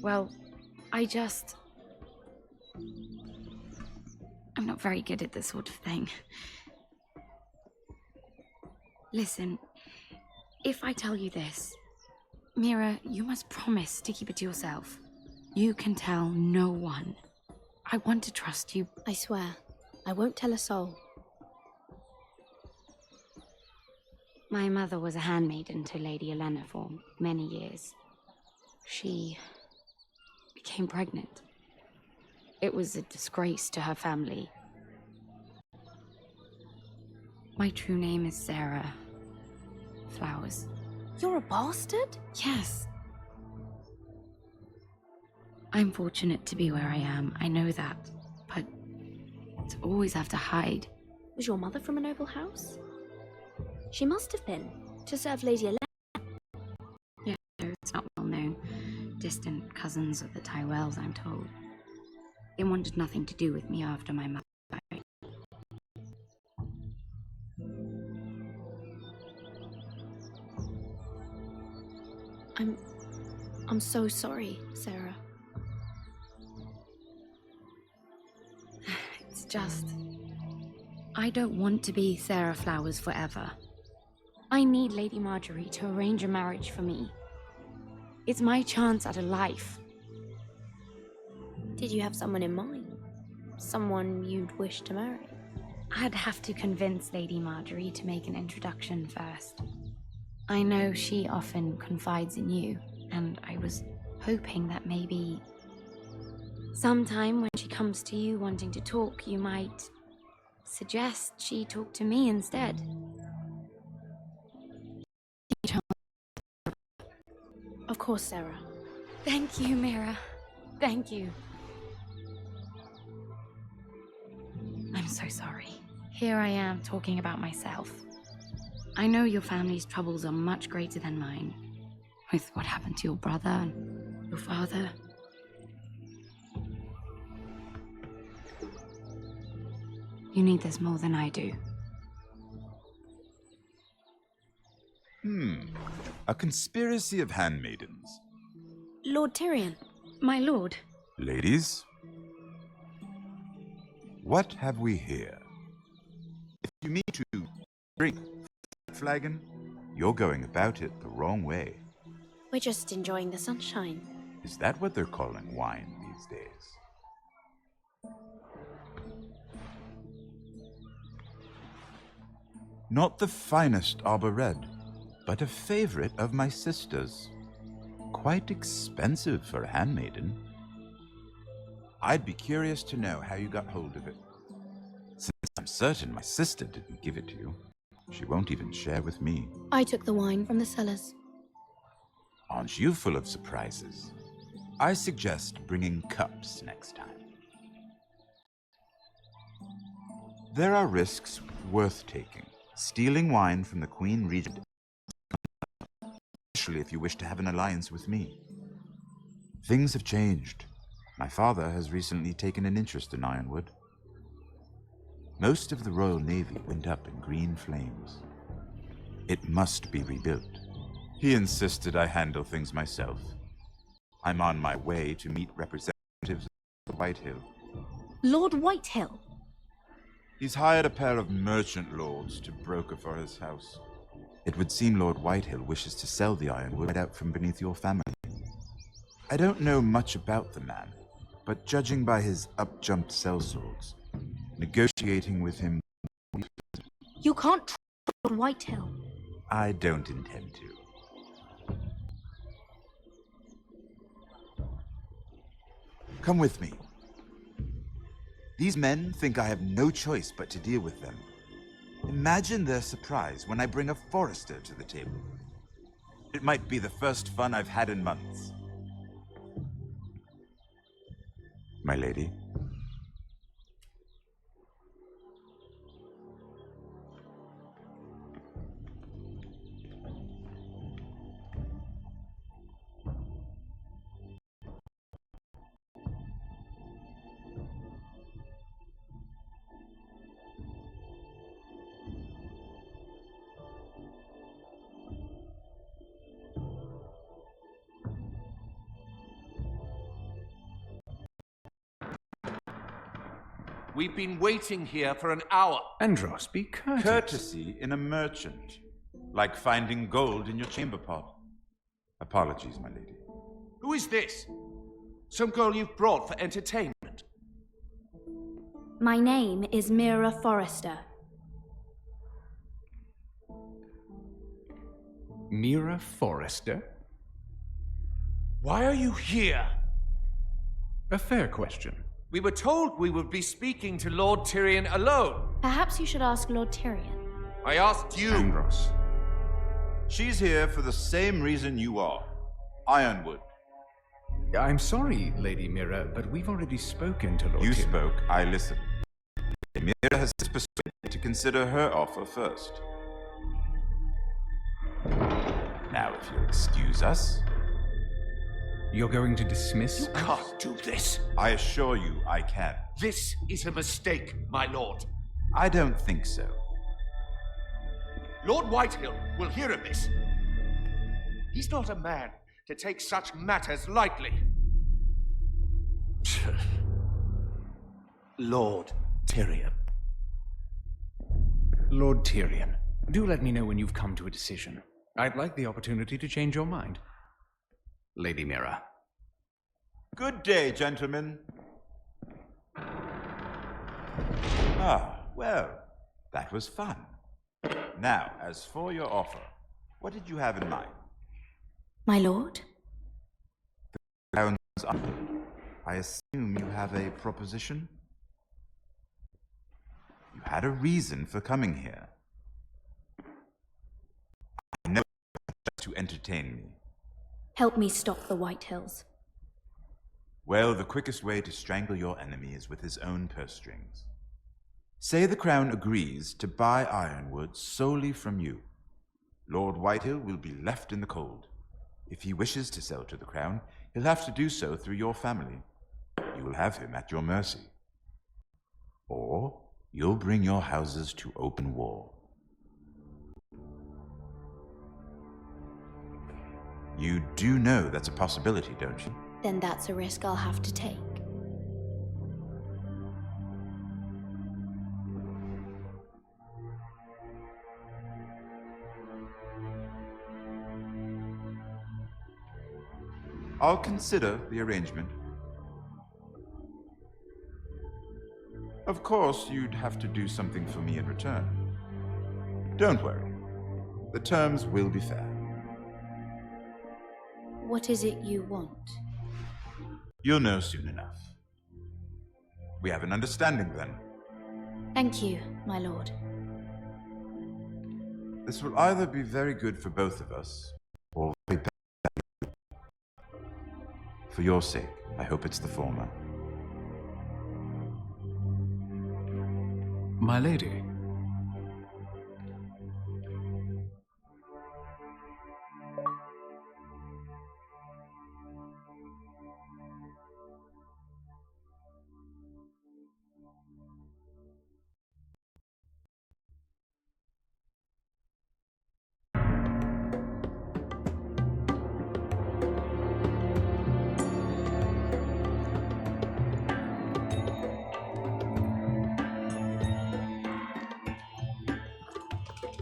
Well, I'm not very good at this sort of thing. Listen, if I tell you this, Mira, you must promise to keep it to yourself. You can tell no one. I want to trust you. I swear, I won't tell a soul. My mother was a handmaiden to Lady Elena for many years. She became pregnant. It was a disgrace to her family. My true name is Sarah Flowers. You're a bastard? Yes. I'm fortunate to be where I am, I know that. But to always have to hide. Was your mother from a noble house? She must have been, to serve Lady Elena. Yeah, no, it's not well known. Distant cousins of the Tyrells, I'm told. They wanted nothing to do with me after my mother died. I'm so sorry, Sarah. It's just... I don't want to be Sarah Flowers forever. I need Lady Marjorie to arrange a marriage for me. It's my chance at a life. Did you have someone in mind? Someone you'd wish to marry? I'd have to convince Lady Marjorie to make an introduction first. I know she often confides in you, and I was hoping that maybe sometime when she comes to you wanting to talk, you might suggest she talk to me instead. Of course, Sarah. Thank you, Mira. Thank you. I'm so sorry. Here I am talking about myself. I know your family's troubles are much greater than mine, with what happened to your brother and your father. You need this more than I do. A conspiracy of handmaidens. Lord Tyrion. My lord. Ladies, what have we here? If you mean to drink that flagon, you're going about it the wrong way. We're just enjoying the sunshine. Is that what they're calling wine these days? Not the finest Arbor Red, but a favorite of my sister's. Quite expensive for a handmaiden. I'd be curious to know how you got hold of it. Since I'm certain my sister didn't give it to you, she won't even share with me. I took the wine from the cellars. Aren't you full of surprises? I suggest bringing cups next time. There are risks worth taking. Stealing wine from the Queen Regent, especially if you wish to have an alliance with me. Things have changed. My father has recently taken an interest in Ironwood. Most of the Royal Navy went up in green flames. It must be rebuilt. He insisted I handle things myself. I'm on my way to meet representatives of Whitehill. Lord Whitehill? He's hired a pair of merchant lords to broker for his house. It would seem Lord Whitehill wishes to sell the Ironwood right out from beneath your family. I don't know much about the man, but judging by his up-jumped sellswords, negotiating with him... You can't trust Lord Whitehill. I don't intend to. Come with me. These men think I have no choice but to deal with them. Imagine their surprise when I bring a Forrester to the table. It might be the first fun I've had in months. My lady. We've been waiting here for an hour. Andros, be courteous. Courtesy in a merchant. Like finding gold in your chamber pot. Apologies, my lady. Who is this? Some girl you've brought for entertainment? My name is Mira Forrester. Mira Forrester? Why are you here? A fair question. We were told we would be speaking to Lord Tyrion alone. Perhaps you should ask Lord Tyrion. I asked you. Andros. She's here for the same reason you are. Ironwood. I'm sorry, Lady Mira, but we've already spoken to Lord You Tyrion. spoke, I listened. Mira has persuaded me to consider her offer first. Now, if you'll excuse us... You're going to dismiss? You can't do this. I assure you I can. This is a mistake, my lord. I don't think so. Lord Whitehill will hear of this. He's not a man to take such matters lightly. Lord Tyrion. Lord Tyrion, do let me know when you've come to a decision. I'd like the opportunity to change your mind. Lady Mira. Good day, gentlemen. Ah, well, that was fun. Now, as for your offer, what did you have in mind? My lord? I assume you have a proposition? You had a reason for coming here. I know just to entertain me. Help me stop the Whitehills. Well, the quickest way to strangle your enemy is with his own purse strings. Say the Crown agrees to buy Ironwood solely from you. Lord Whitehill will be left in the cold. If he wishes to sell to the Crown, he'll have to do so through your family. You will have him at your mercy. Or you'll bring your houses to open war. You do know that's a possibility, don't you? Then that's a risk I'll have to take. I'll consider the arrangement. Of course, you'd have to do something for me in return. Don't worry. The terms will be fair. What is it you want? You'll know soon enough. We have an understanding then. Thank you, my lord. This will either be very good for both of us, or very bad. For your sake, I hope it's the former. My lady.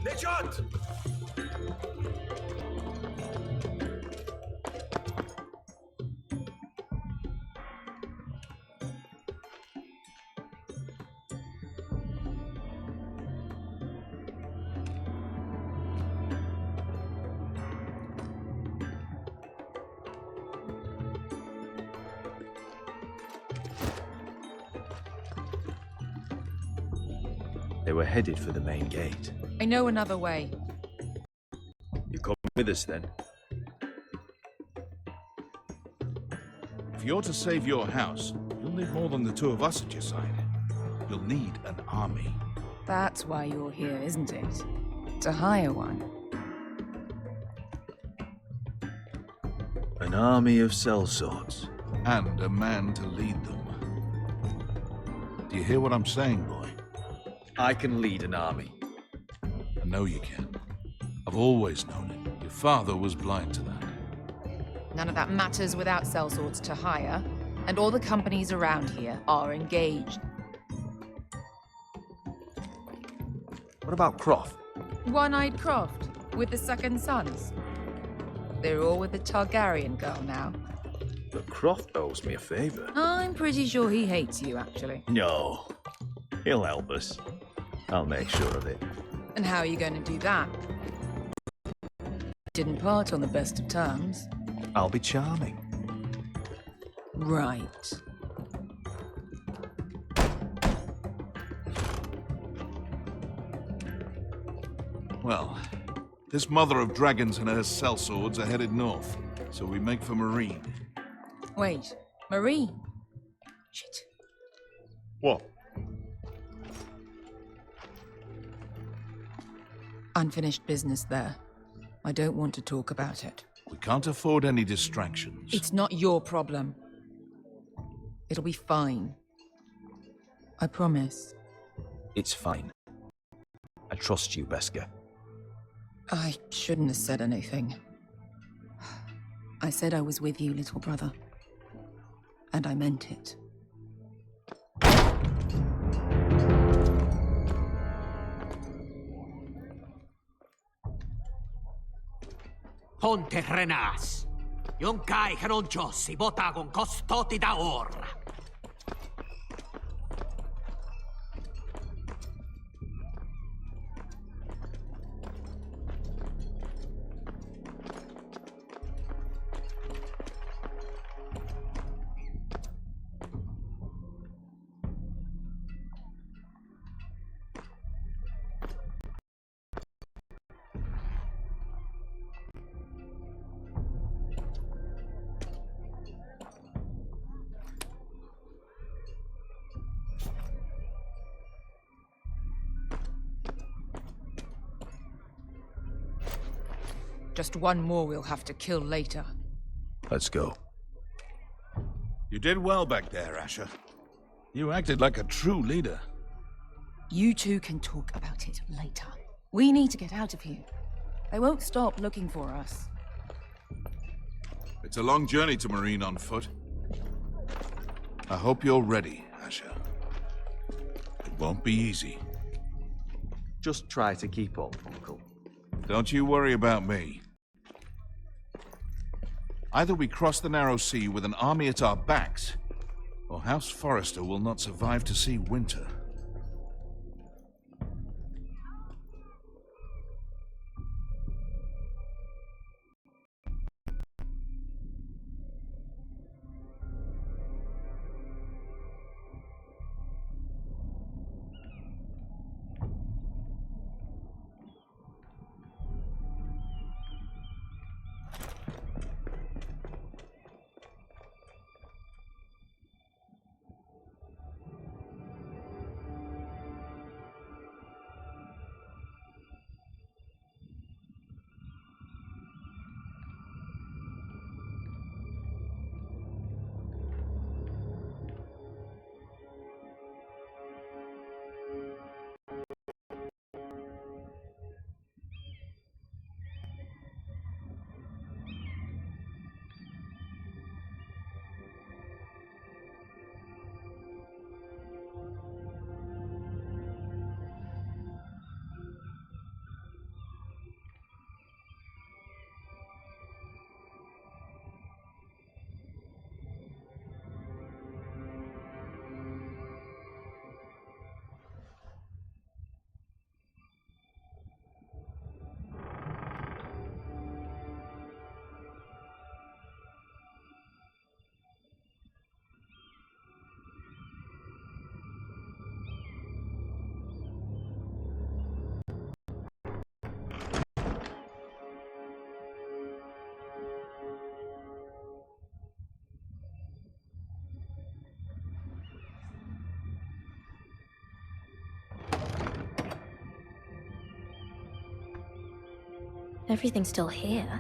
Legend! They were headed for the main gate. I know another way. You come with us then? If you're to save your house, you'll need more than the two of us at your side. You'll need an army. That's why you're here, isn't it? To hire one. An army of sellswords. And a man to lead them. Do you hear what I'm saying, boy? I can lead an army. I know you can. I've always known it. Your father was blind to that. None of that matters without sellswords to hire, and all the companies around here are engaged. What about Croft? One-eyed Croft, with the second sons. They're all with the Targaryen girl now. But Croft owes me a favour. I'm pretty sure he hates you, actually. No. He'll help us. I'll make sure of it. And how are you going to do that? Didn't part on the best of terms. I'll be charming. Right. Well, this mother of dragons and her sellswords are headed north, so we make for Marine. Wait, Marine? Shit. What? Unfinished business there. I don't want to talk about it. We can't afford any distractions. It's not your problem. It'll be fine. I promise. It's fine. I trust you, Beskha. I shouldn't have said anything. I said I was with you, little brother. And I meant it. Ponte Renas. Yon kai Heronjosi botagon costoti da orra. Just one more we'll have to kill later. Let's go. You did well back there, Asher. You acted like a true leader. You two can talk about it later. We need to get out of here. They won't stop looking for us. It's a long journey to Marine on foot. I hope you're ready, Asher. It won't be easy. Just try to keep up, Uncle. Don't you worry about me. Either we cross the narrow sea with an army at our backs, or House Forrester will not survive to see winter. Everything's still here.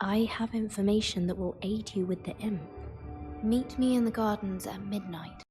I have information that will aid you with the imp. Meet me in the gardens at midnight.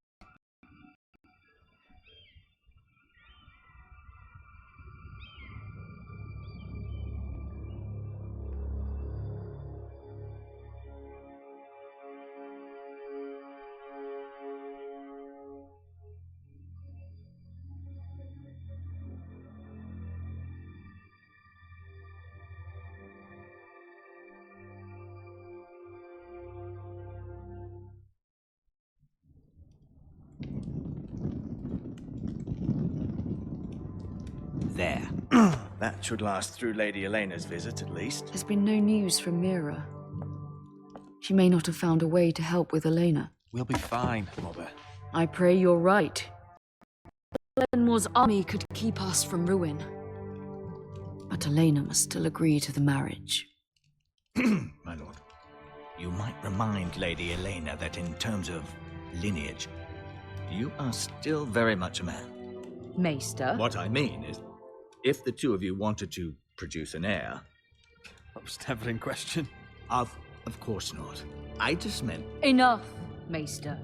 there. That should last through Lady Elena's visit, at least. There's been no news from Mira. She may not have found a way to help with Elena. We'll be fine, Mother. I pray you're right. Glenmore's army could keep us from ruin. But Elena must still agree to the marriage. My lord, you might remind Lady Elena that in terms of lineage, you are still very much a man. Maester? What I mean is, if the two of you wanted to produce an heir... That was never in question. Of course not. I just meant... Enough, Maester.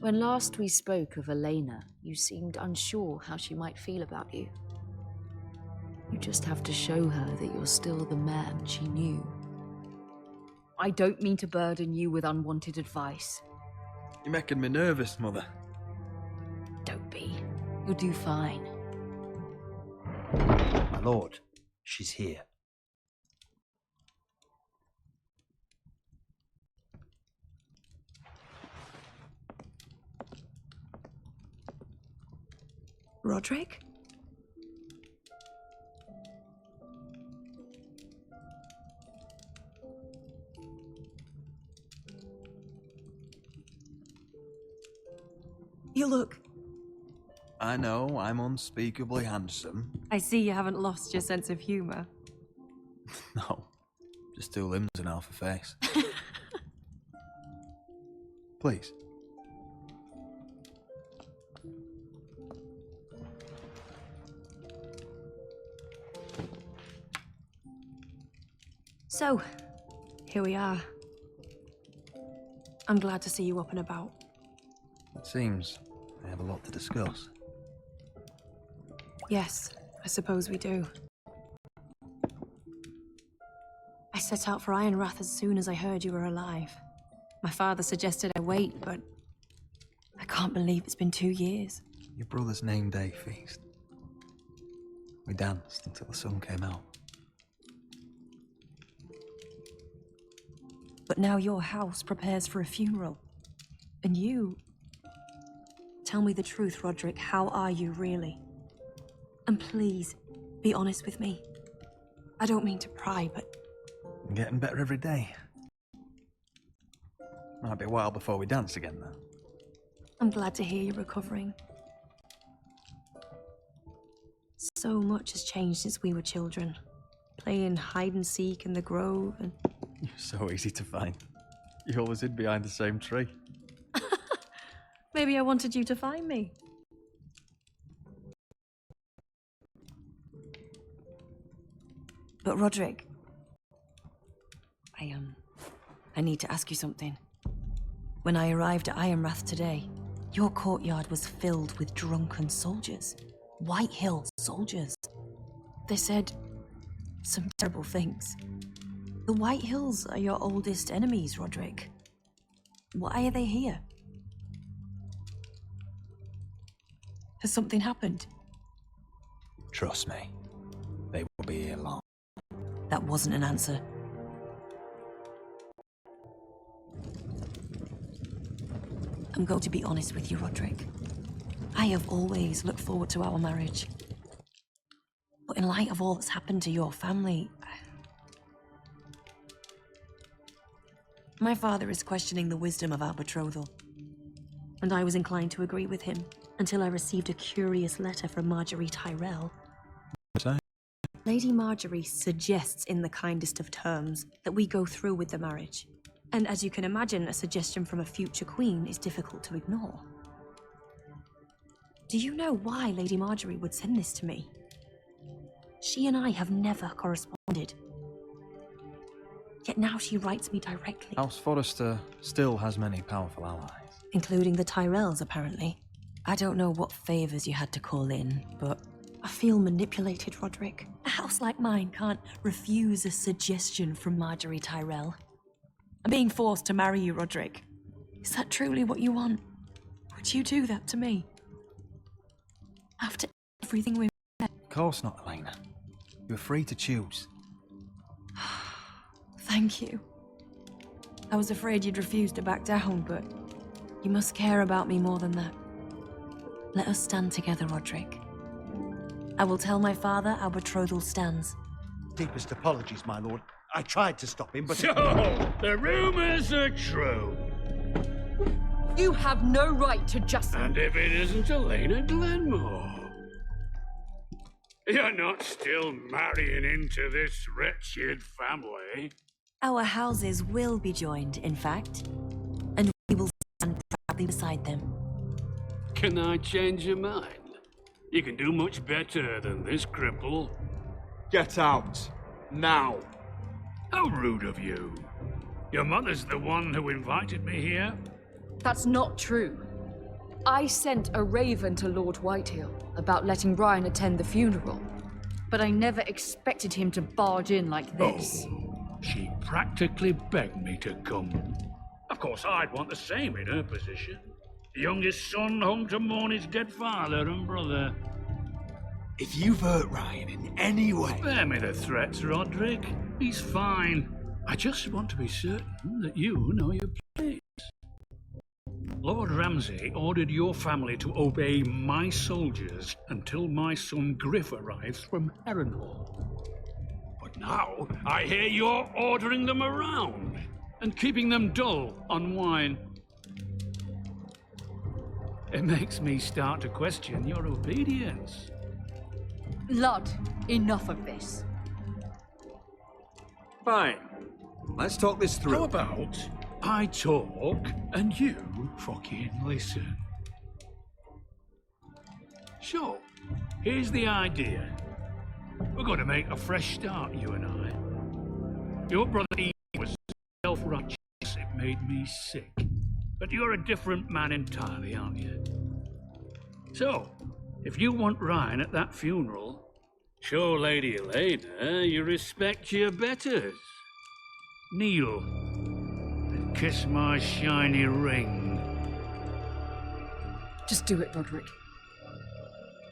When last we spoke of Elena, you seemed unsure how she might feel about you. You just have to show her that you're still the man she knew. I don't mean to burden you with unwanted advice. You're making me nervous, Mother. Don't be. You'll do fine. My lord, she's here. Roderick? You look... I know, I'm unspeakably handsome. I see you haven't lost your sense of humor. No, just 2 limbs and half a face. Please. So, here we are. I'm glad to see you up and about. It seems we have a lot to discuss. Yes, I suppose we do. I set out for Ironrath as soon as I heard you were alive. My father suggested I wait, but I can't believe it's been 2 years. Your brother's name day feast. We danced until the sun came out. But now your house prepares for a funeral. And you... Tell me the truth, Roderick. How are you, really? And please, be honest with me. I don't mean to pry, but... I'm getting better every day. Might be a while before we dance again, though. I'm glad to hear you're recovering. So much has changed since we were children. Playing hide and seek in the grove and... You're so easy to find. You always hid behind the same tree. Maybe I wanted you to find me. But Roderick, I need to ask you something. When I arrived at Ironrath today, your courtyard was filled with drunken soldiers. White Hill soldiers. They said some terrible things. The White Hills are your oldest enemies, Roderick. Why are they here? Has something happened? Trust me, they won't be here long. That wasn't an answer. I'm going to be honest with you, Roderick. I have always looked forward to our marriage. But in light of all that's happened to your family... My father is questioning the wisdom of our betrothal. And I was inclined to agree with him until I received a curious letter from Marjorie Tyrell. Lady Marjorie suggests in the kindest of terms that we go through with the marriage. And as you can imagine, a suggestion from a future queen is difficult to ignore. Do you know why Lady Marjorie would send this to me? She and I have never corresponded. Yet now she writes me directly. House Forrester still has many powerful allies. Including the Tyrells, apparently. I don't know what favors you had to call in, but I feel manipulated, Roderick. A house like mine can't refuse a suggestion from Marjorie Tyrell. I'm being forced to marry you, Roderick. Is that truly what you want? Would you do that to me? After everything we've had? Of course not, Elena. You're free to choose. Thank you. I was afraid you'd refuse to back down, but you must care about me more than that. Let us stand together, Roderick. I will tell my father our betrothal stands. Deepest apologies, my lord. I tried to stop him, but... So, the rumors are true. You have no right to just... And if it isn't Elena Glenmore? You're not still marrying into this wretched family. Our houses will be joined, in fact, and we will stand proudly beside them. Can I change your mind? You can do much better than this cripple. Get out. Now. How rude of you. Your mother's the one who invited me here. That's not true. I sent a raven to Lord Whitehill about letting Ryan attend the funeral, but I never expected him to barge in like this. Oh, she practically begged me to come. Of course, I'd want the same in her position. The youngest son home to mourn his dead father and brother. If you've hurt Ryan in any way... Spare me the threats, Roderick. He's fine. I just want to be certain that you know your place. Lord Ramsay ordered your family to obey my soldiers until my son Griff arrives from Harrenhal. But now, I hear you're ordering them around and keeping them dull on wine. It makes me start to question your obedience. Lud, enough of this. Fine. Let's talk this through. How about I talk and you fucking listen? So, here's the idea. We're going to make a fresh start, you and I. Your brother Ian was self-righteous. It made me sick. But you're a different man entirely, aren't you? So, if you want Ryan at that funeral, show Lady Elena you respect your betters. Kneel and kiss my shiny ring. Just do it, Roderick.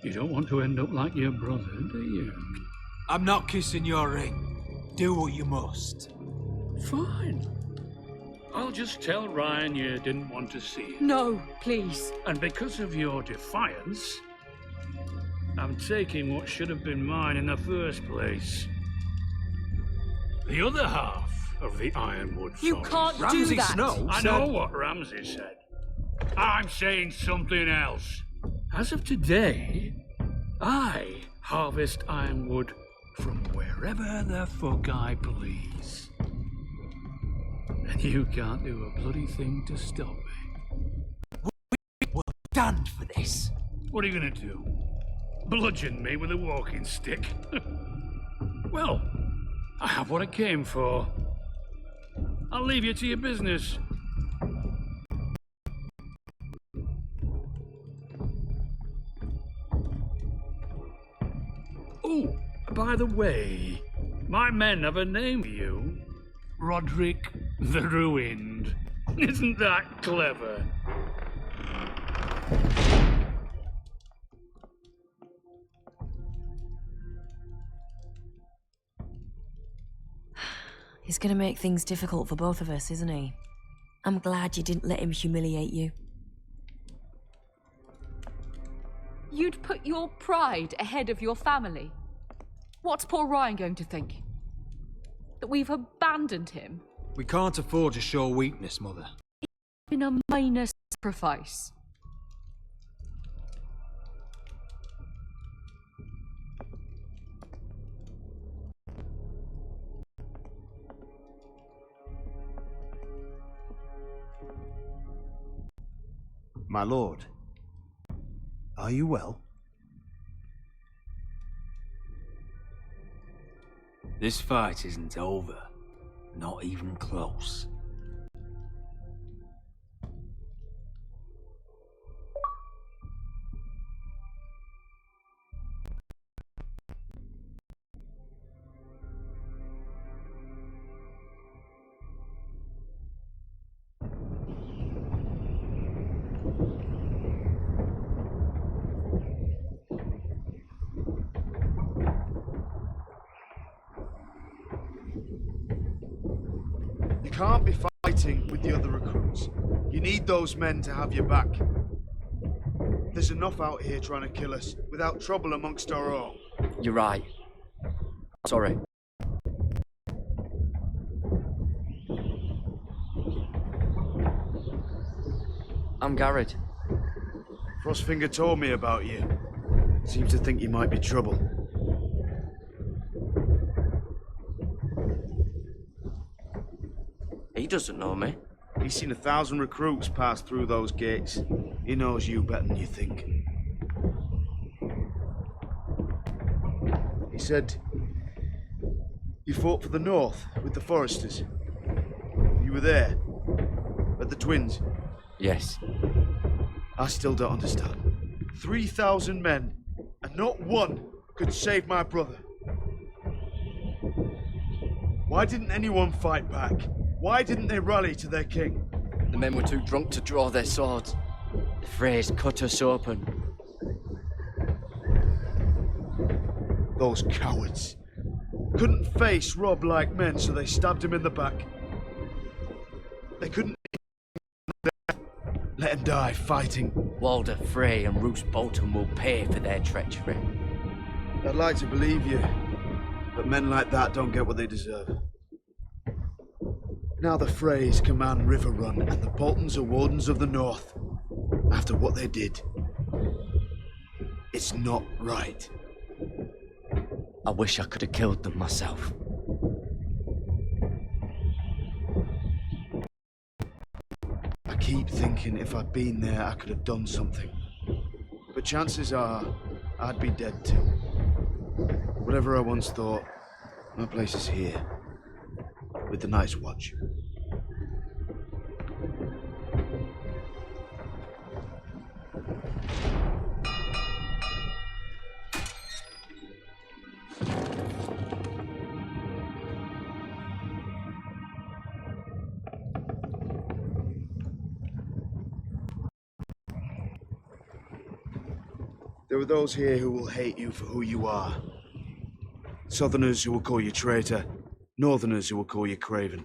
You don't want to end up like your brother, do you? I'm not kissing your ring. Do what you must. Fine. I'll just tell Ryan you didn't want to see him. No, please. And because of your defiance, I'm taking what should have been mine in the first place. The other half of the Ironwood Forest. You can't do that! Snow I know what Ramsay said. I'm saying something else. As of today, I harvest ironwood from wherever the fuck I please. And you can't do a bloody thing to stop me. We will stand for this. What are you gonna do? Bludgeon me with a walking stick? Well, I have what I came for. I'll leave you to your business. Oh, by the way, my men have a name for you. Roderick the Ruined. Isn't that clever? He's gonna make things difficult for both of us, isn't he? I'm glad you didn't let him humiliate you. You'd put your pride ahead of your family. What's poor Ryan going to think? That we've abandoned him? We can't afford to show weakness, Mother. It's been a minor sacrifice. My lord, are you well? This fight isn't over. Not even close. You can't be fighting with the other recruits. You need those men to have your back. There's enough out here trying to kill us, without trouble amongst our own. You're right. Sorry. I'm Garrett. Frostfinger told me about you. Seems to think you might be trouble. He doesn't know me. He's seen 1,000 recruits pass through those gates. He knows you better than you think. He said you fought for the North with the Foresters. You were there, at the Twins. Yes. I still don't understand. 3,000 men, and not one could save my brother. Why didn't anyone fight back? Why didn't they rally to their king? The men were too drunk to draw their swords. The Freys cut us open. Those cowards. Couldn't face Rob like men, so they stabbed him in the back. They couldn't let him die fighting. Walder Frey and Roose Bolton will pay for their treachery. I'd like to believe you, but men like that don't get what they deserve. Now the Freys command Riverrun, and the Boltons are Wardens of the North. After what they did, it's not right. I wish I could have killed them myself. I keep thinking if I'd been there, I could have done something. But chances are, I'd be dead too. Whatever I once thought, my place is here, with the Night's Watch. There are those here who will hate you for who you are. Southerners who will call you traitor, Northerners who will call you craven.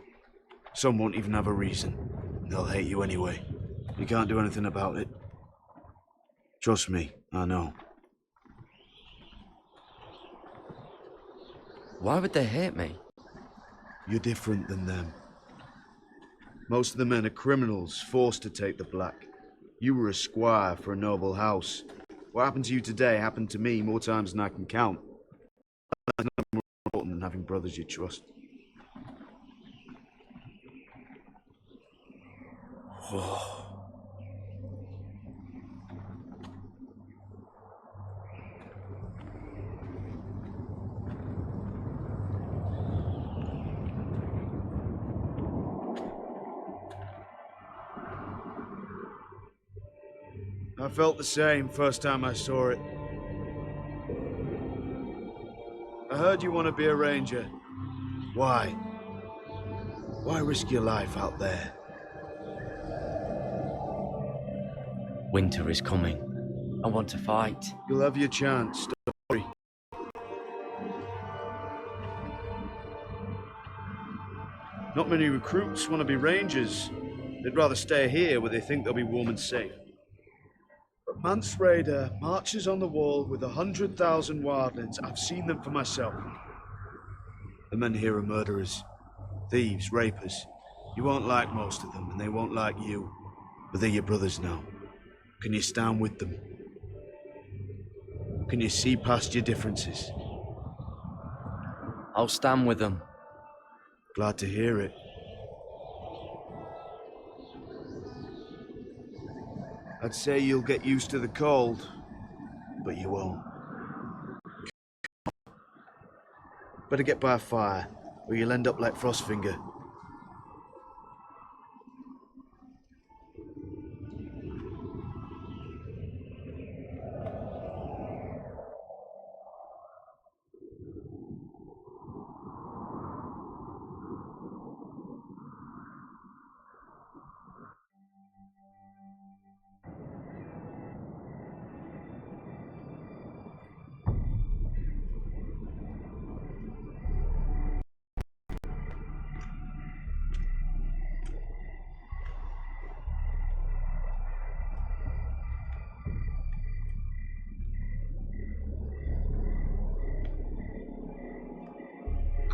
Some won't even have a reason. They'll hate you anyway. You can't do anything about it. Trust me, I know. Why would they hate me? You're different than them. Most of the men are criminals, forced to take the black. You were a squire for a noble house. What happened to you today happened to me more times than I can count. That's nothing more important than having brothers you trust. I felt the same first time I saw it. I heard you want to be a ranger. Why? Why risk your life out there? Winter is coming. I want to fight. You'll have your chance, don't worry. Not many recruits want to be rangers. They'd rather stay here where they think they'll be warm and safe. But Mance Rayder marches on the wall with 100,000 wildlings. I've seen them for myself. The men here are murderers, thieves, rapers. You won't like most of them, and they won't like you. But they're your brothers now. Can you stand with them? Can you see past your differences? I'll stand with them. Glad to hear it. I'd say you'll get used to the cold, but you won't. Better get by a fire, or you'll end up like Frostfinger.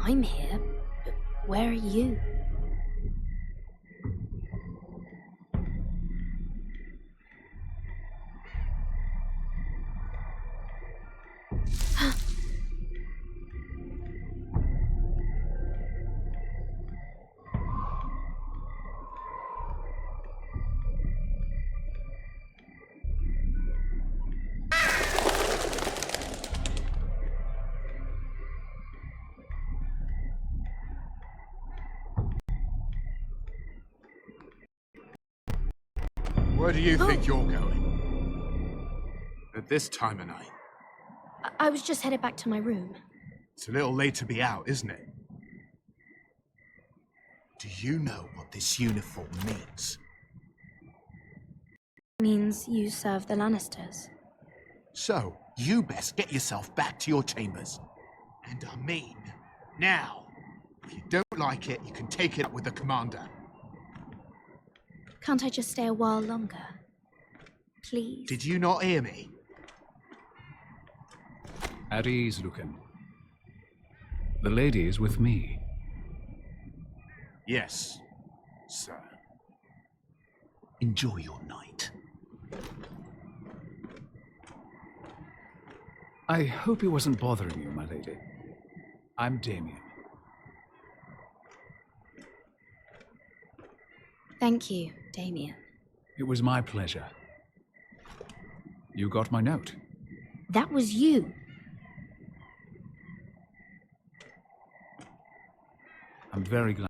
I'm here, but where are you? Where do you think you're going? At this time of night? I was just headed back to my room. It's a little late to be out, isn't it? Do you know what this uniform means? Means you serve the Lannisters. So, you best get yourself back to your chambers. And I mean, now. If you don't like it, you can take it up with the commander. Can't I just stay a while longer? Please. Did you not hear me? At ease, Lucan. The lady is with me. Yes, sir. Enjoy your night. I hope it wasn't bothering you, my lady. I'm Damien. Thank you, Damien. It was my pleasure. You got my note. That was you. I'm very glad.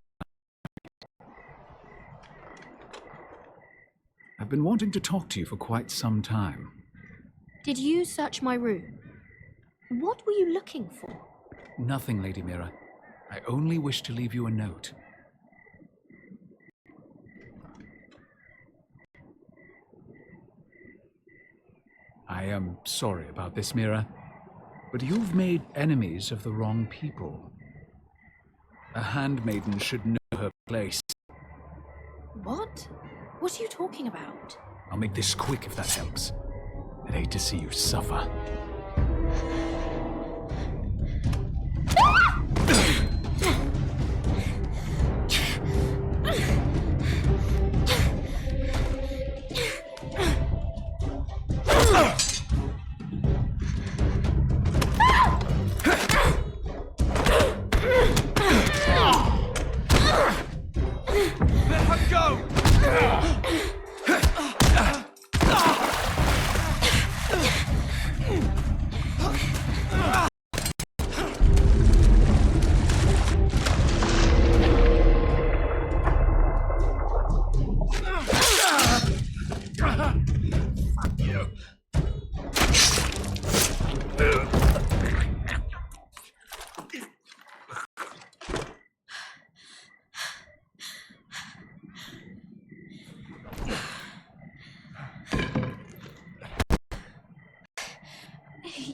I've been wanting to talk to you for quite some time. Did you search my room? What were you looking for? Nothing, Lady Mira. I only wish to leave you a note. I am sorry about this, Mira, but you've made enemies of the wrong people. A handmaiden should know her place. What? What are you talking about? I'll make this quick if that helps. I'd hate to see you suffer.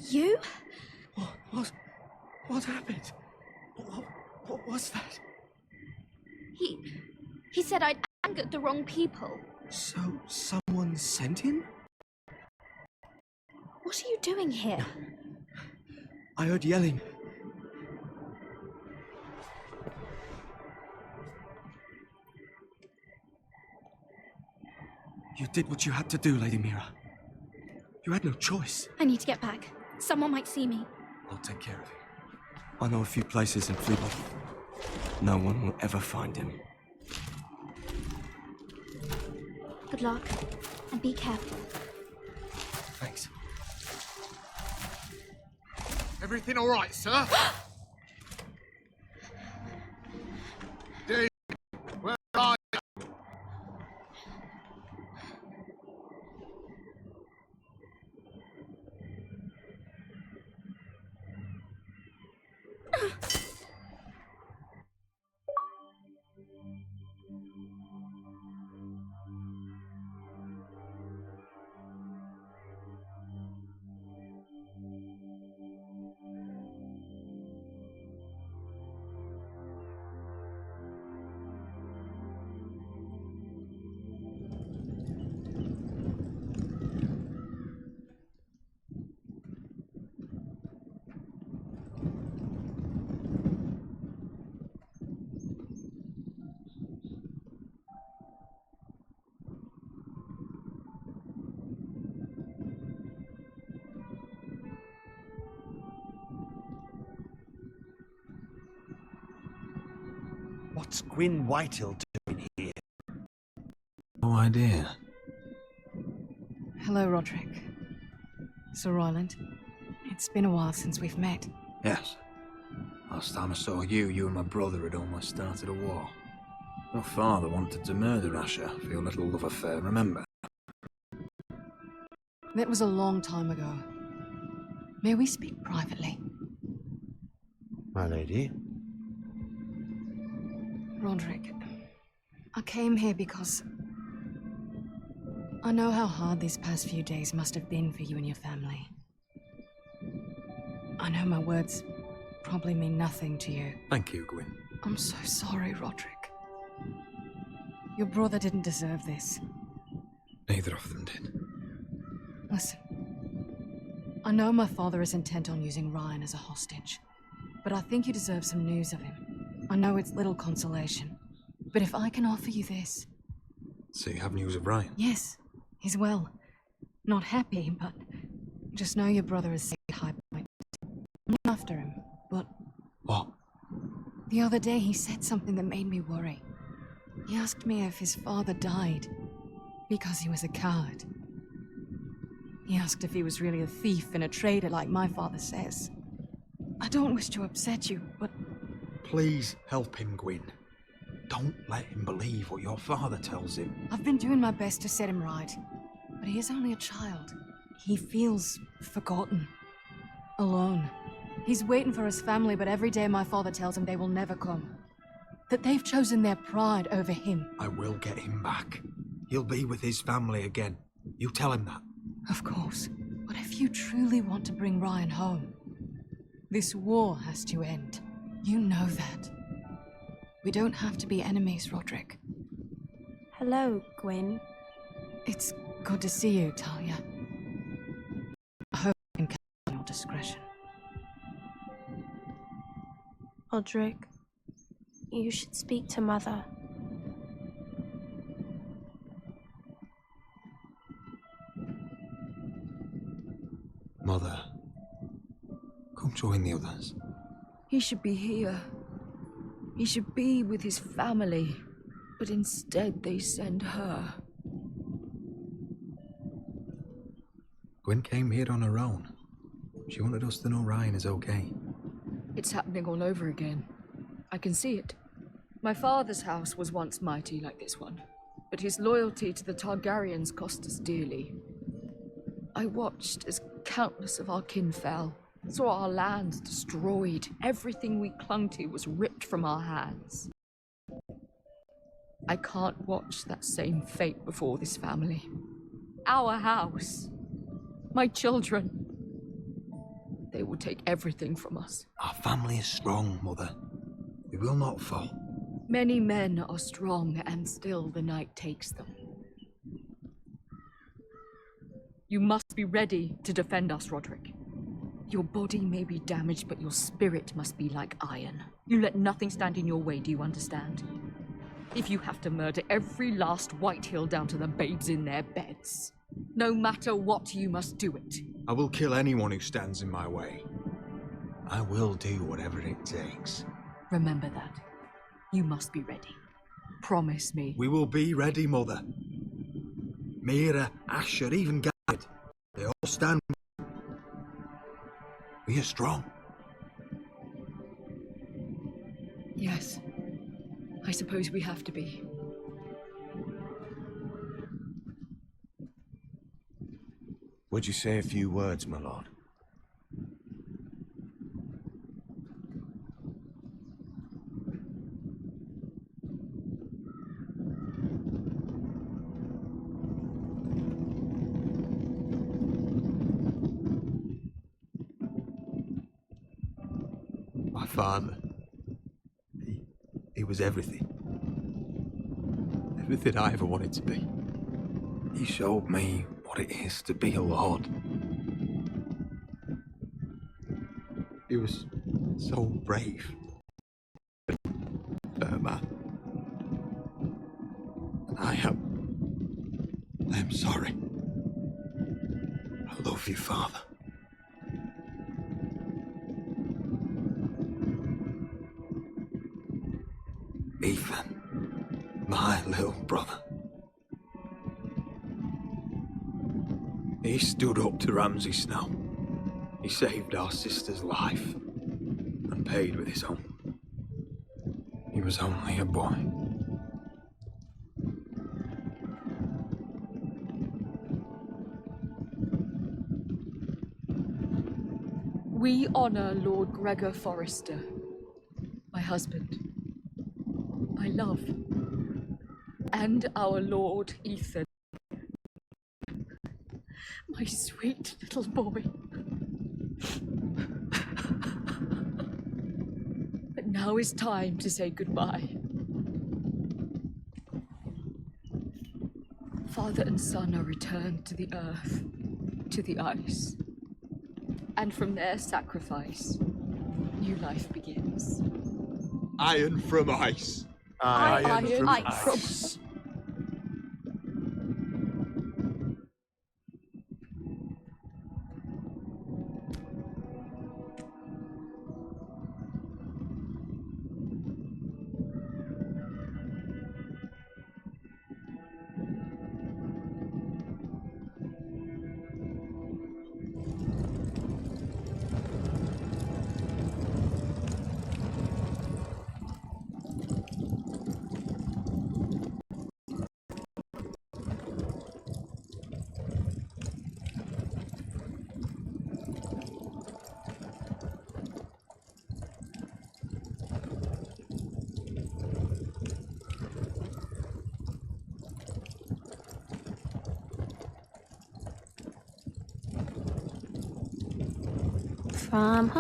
You? What happened? What was that? He said I'd angered the wrong people. So, someone sent him? What are you doing here? I heard yelling. You did what you had to do, Lady Mira. You had no choice. I need to get back. Someone might see me. I'll take care of it. I know a few places in Fleabag. No one will ever find him. Good luck, and be careful. Thanks. Everything all right, sir? Dave, where are you? What's Gwyn Whitehill doing here? No idea. Hello, Roderick. Sir Royland. It's been a while since we've met. Yes. Last time I saw you and my brother had almost started a war. Your father wanted to murder Asher for your little love affair, remember? That was a long time ago. May we speak privately? My lady? Roderick, I came here because I know how hard these past few days must have been for you and your family. I know my words probably mean nothing to you. Thank you, Gwyn. I'm so sorry, Roderick. Your brother didn't deserve this. Neither of them did. Listen, I know my father is intent on using Ryan as a hostage, but I think you deserve some news of him. I know it's little consolation, but if I can offer you this... So you have news of Ryan? Yes, he's well. Not happy, but just know your brother is sick at High Point. I'm after him, but... What? The other day he said something that made me worry. He asked me if his father died because he was a coward. He asked if he was really a thief and a traitor like my father says. I don't wish to upset you, but... Please help him, Gwyn. Don't let him believe what your father tells him. I've been doing my best to set him right, but he is only a child. He feels forgotten, alone. He's waiting for his family, but every day my father tells him they will never come. That they've chosen their pride over him. I will get him back. He'll be with his family again. You tell him that. Of course. But if you truly want to bring Ryan home, this war has to end. You know that. We don't have to be enemies, Roderick. Hello, Gwyn. It's good to see you, Talia. I hope I can count on your discretion. Roderick, you should speak to Mother. Mother, come join the others. He should be here. He should be with his family. But instead they send her. Gwyn came here on her own. She wanted us to know Ryan is okay. It's happening all over again. I can see it. My father's house was once mighty like this one, but his loyalty to the Targaryens cost us dearly. I watched as countless of our kin fell, saw our lands destroyed, everything we clung to was ripped from our hands. I can't watch that same fate before this family. Our house. My children. They will take everything from us. Our family is strong, Mother. We will not fall. Many men are strong, and still the night takes them. You must be ready to defend us, Roderick. Your body may be damaged, but your spirit must be like iron. You let nothing stand in your way, do you understand? If you have to murder every last Whitehill down to the babes in their beds, no matter what, you must do it. I will kill anyone who stands in my way. I will do whatever it takes. Remember that. You must be ready. Promise me. We will be ready, Mother. Mira, Asher, even Garrett. They all stand. We are strong. Yes. I suppose we have to be. Would you say a few words, my lord? My father. He was everything. Everything I ever wanted to be. He showed me what it is to be a lord. He was so brave. Man. I am sorry. I love you, Father. Ethan, my little brother. He stood up to Ramsay Snow. He saved our sister's life and paid with his own. He was only a boy. We honor Lord Gregor Forrester, my husband, my love, and our Lord Ethan, my sweet little boy. But now is time to say goodbye. Father and son are returned to the earth, to the ice. And from their sacrifice, new life begins. Iron from ice. Iron from ice. From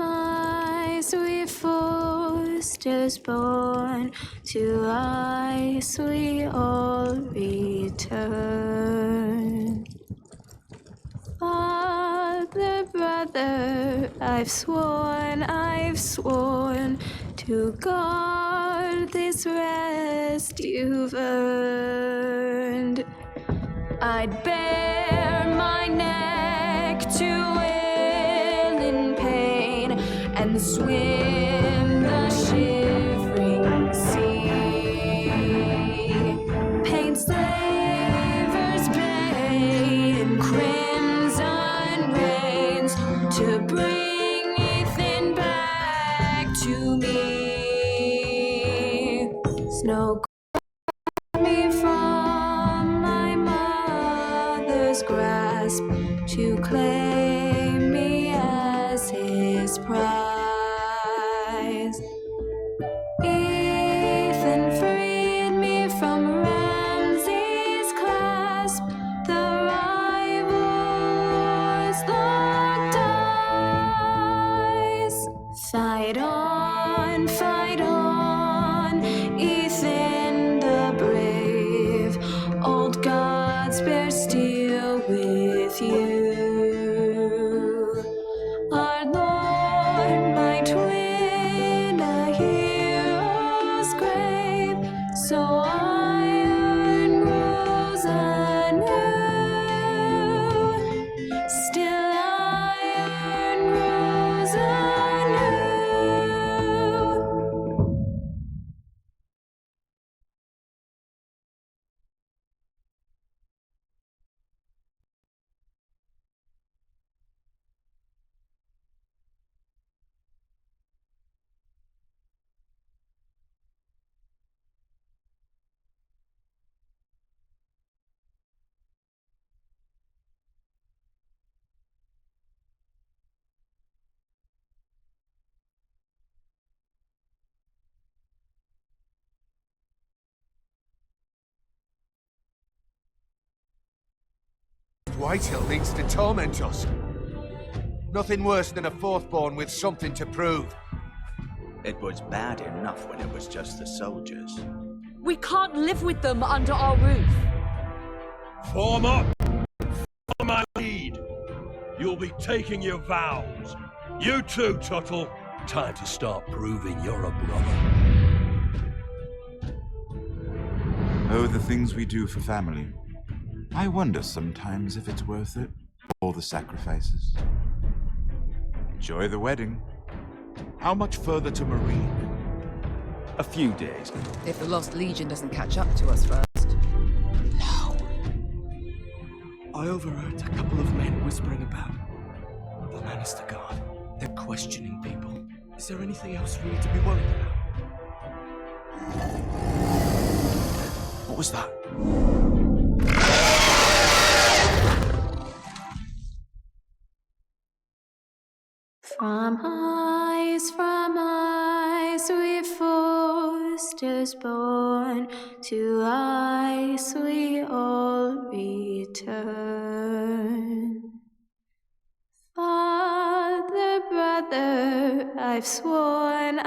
ice, we Forresters born, to ice we all return. Father, brother, I've sworn to guard this rest you've earned. I'd bare my neck to and swim the shivering sea. Paint slavers' bay in crimson rains to bring Ethan back to me. Snow caught me from my mother's grasp to claim me as his prize. Ethan freed me from Ramsay's clasp. The rivals locked eyes. Fight on, Ethan the brave. Old gods bear steel with you. Our Lord, my twin, a hero's grave, so iron grows anew. Still iron grows anew. Whitehill needs to torment us. Nothing worse than a fourthborn with something to prove. It was bad enough when it was just the soldiers. We can't live with them under our roof. Form up! Follow my lead. You'll be taking your vows. You too, Tuttle. Time to start proving you're a brother. Oh, the things we do for family. I wonder sometimes if it's worth it. All the sacrifices. Enjoy the wedding. How much further to Marine? A few days. If the Lost Legion doesn't catch up to us first. I overheard a couple of men whispering about the Lannister Guard. They're questioning people. Is there anything else we need to be worried about? What was that? From ice we foresters born, to ice we all return. Father, brother, I've sworn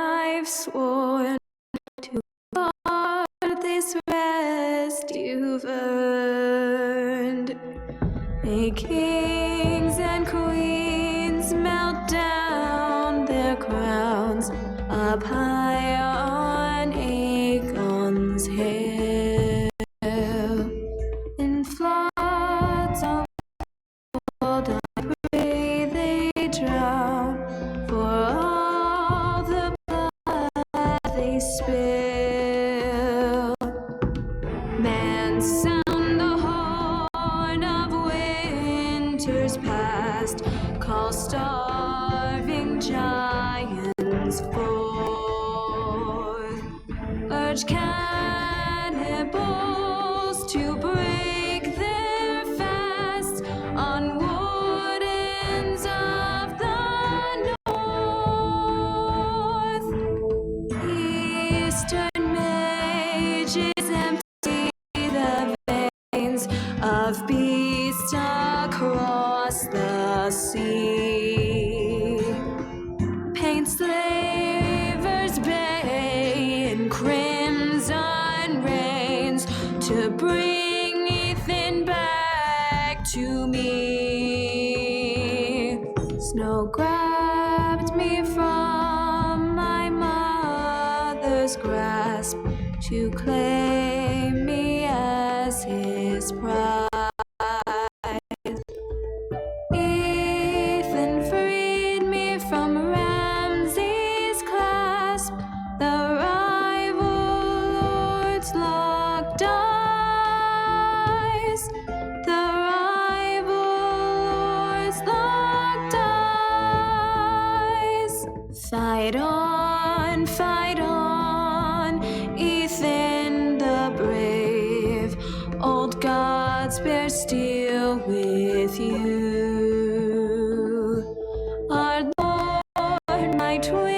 to guard this rest you've earned. May kings and queens melt down their crowns up high on Aegon's hill. In floods of gold, I pray they drown, for all the blood they spill. Man, sound the horn of winter's past, call starving giants forth, urge cannibals to break their fast on wardens of the north. Eastern mages empty the veins of beasts across the sea. Paint slavers bay in crimson rains to bring Ethan back to me. Snow grabbed me from my mother's grasp to claim me as his prize. Ethan freed me from Ramsay's clasp, the rival lords locked eyes, the rival lords locked eyes. Fight on, Ethan the brave, old gods bear steel with you. Our Lord, my twin.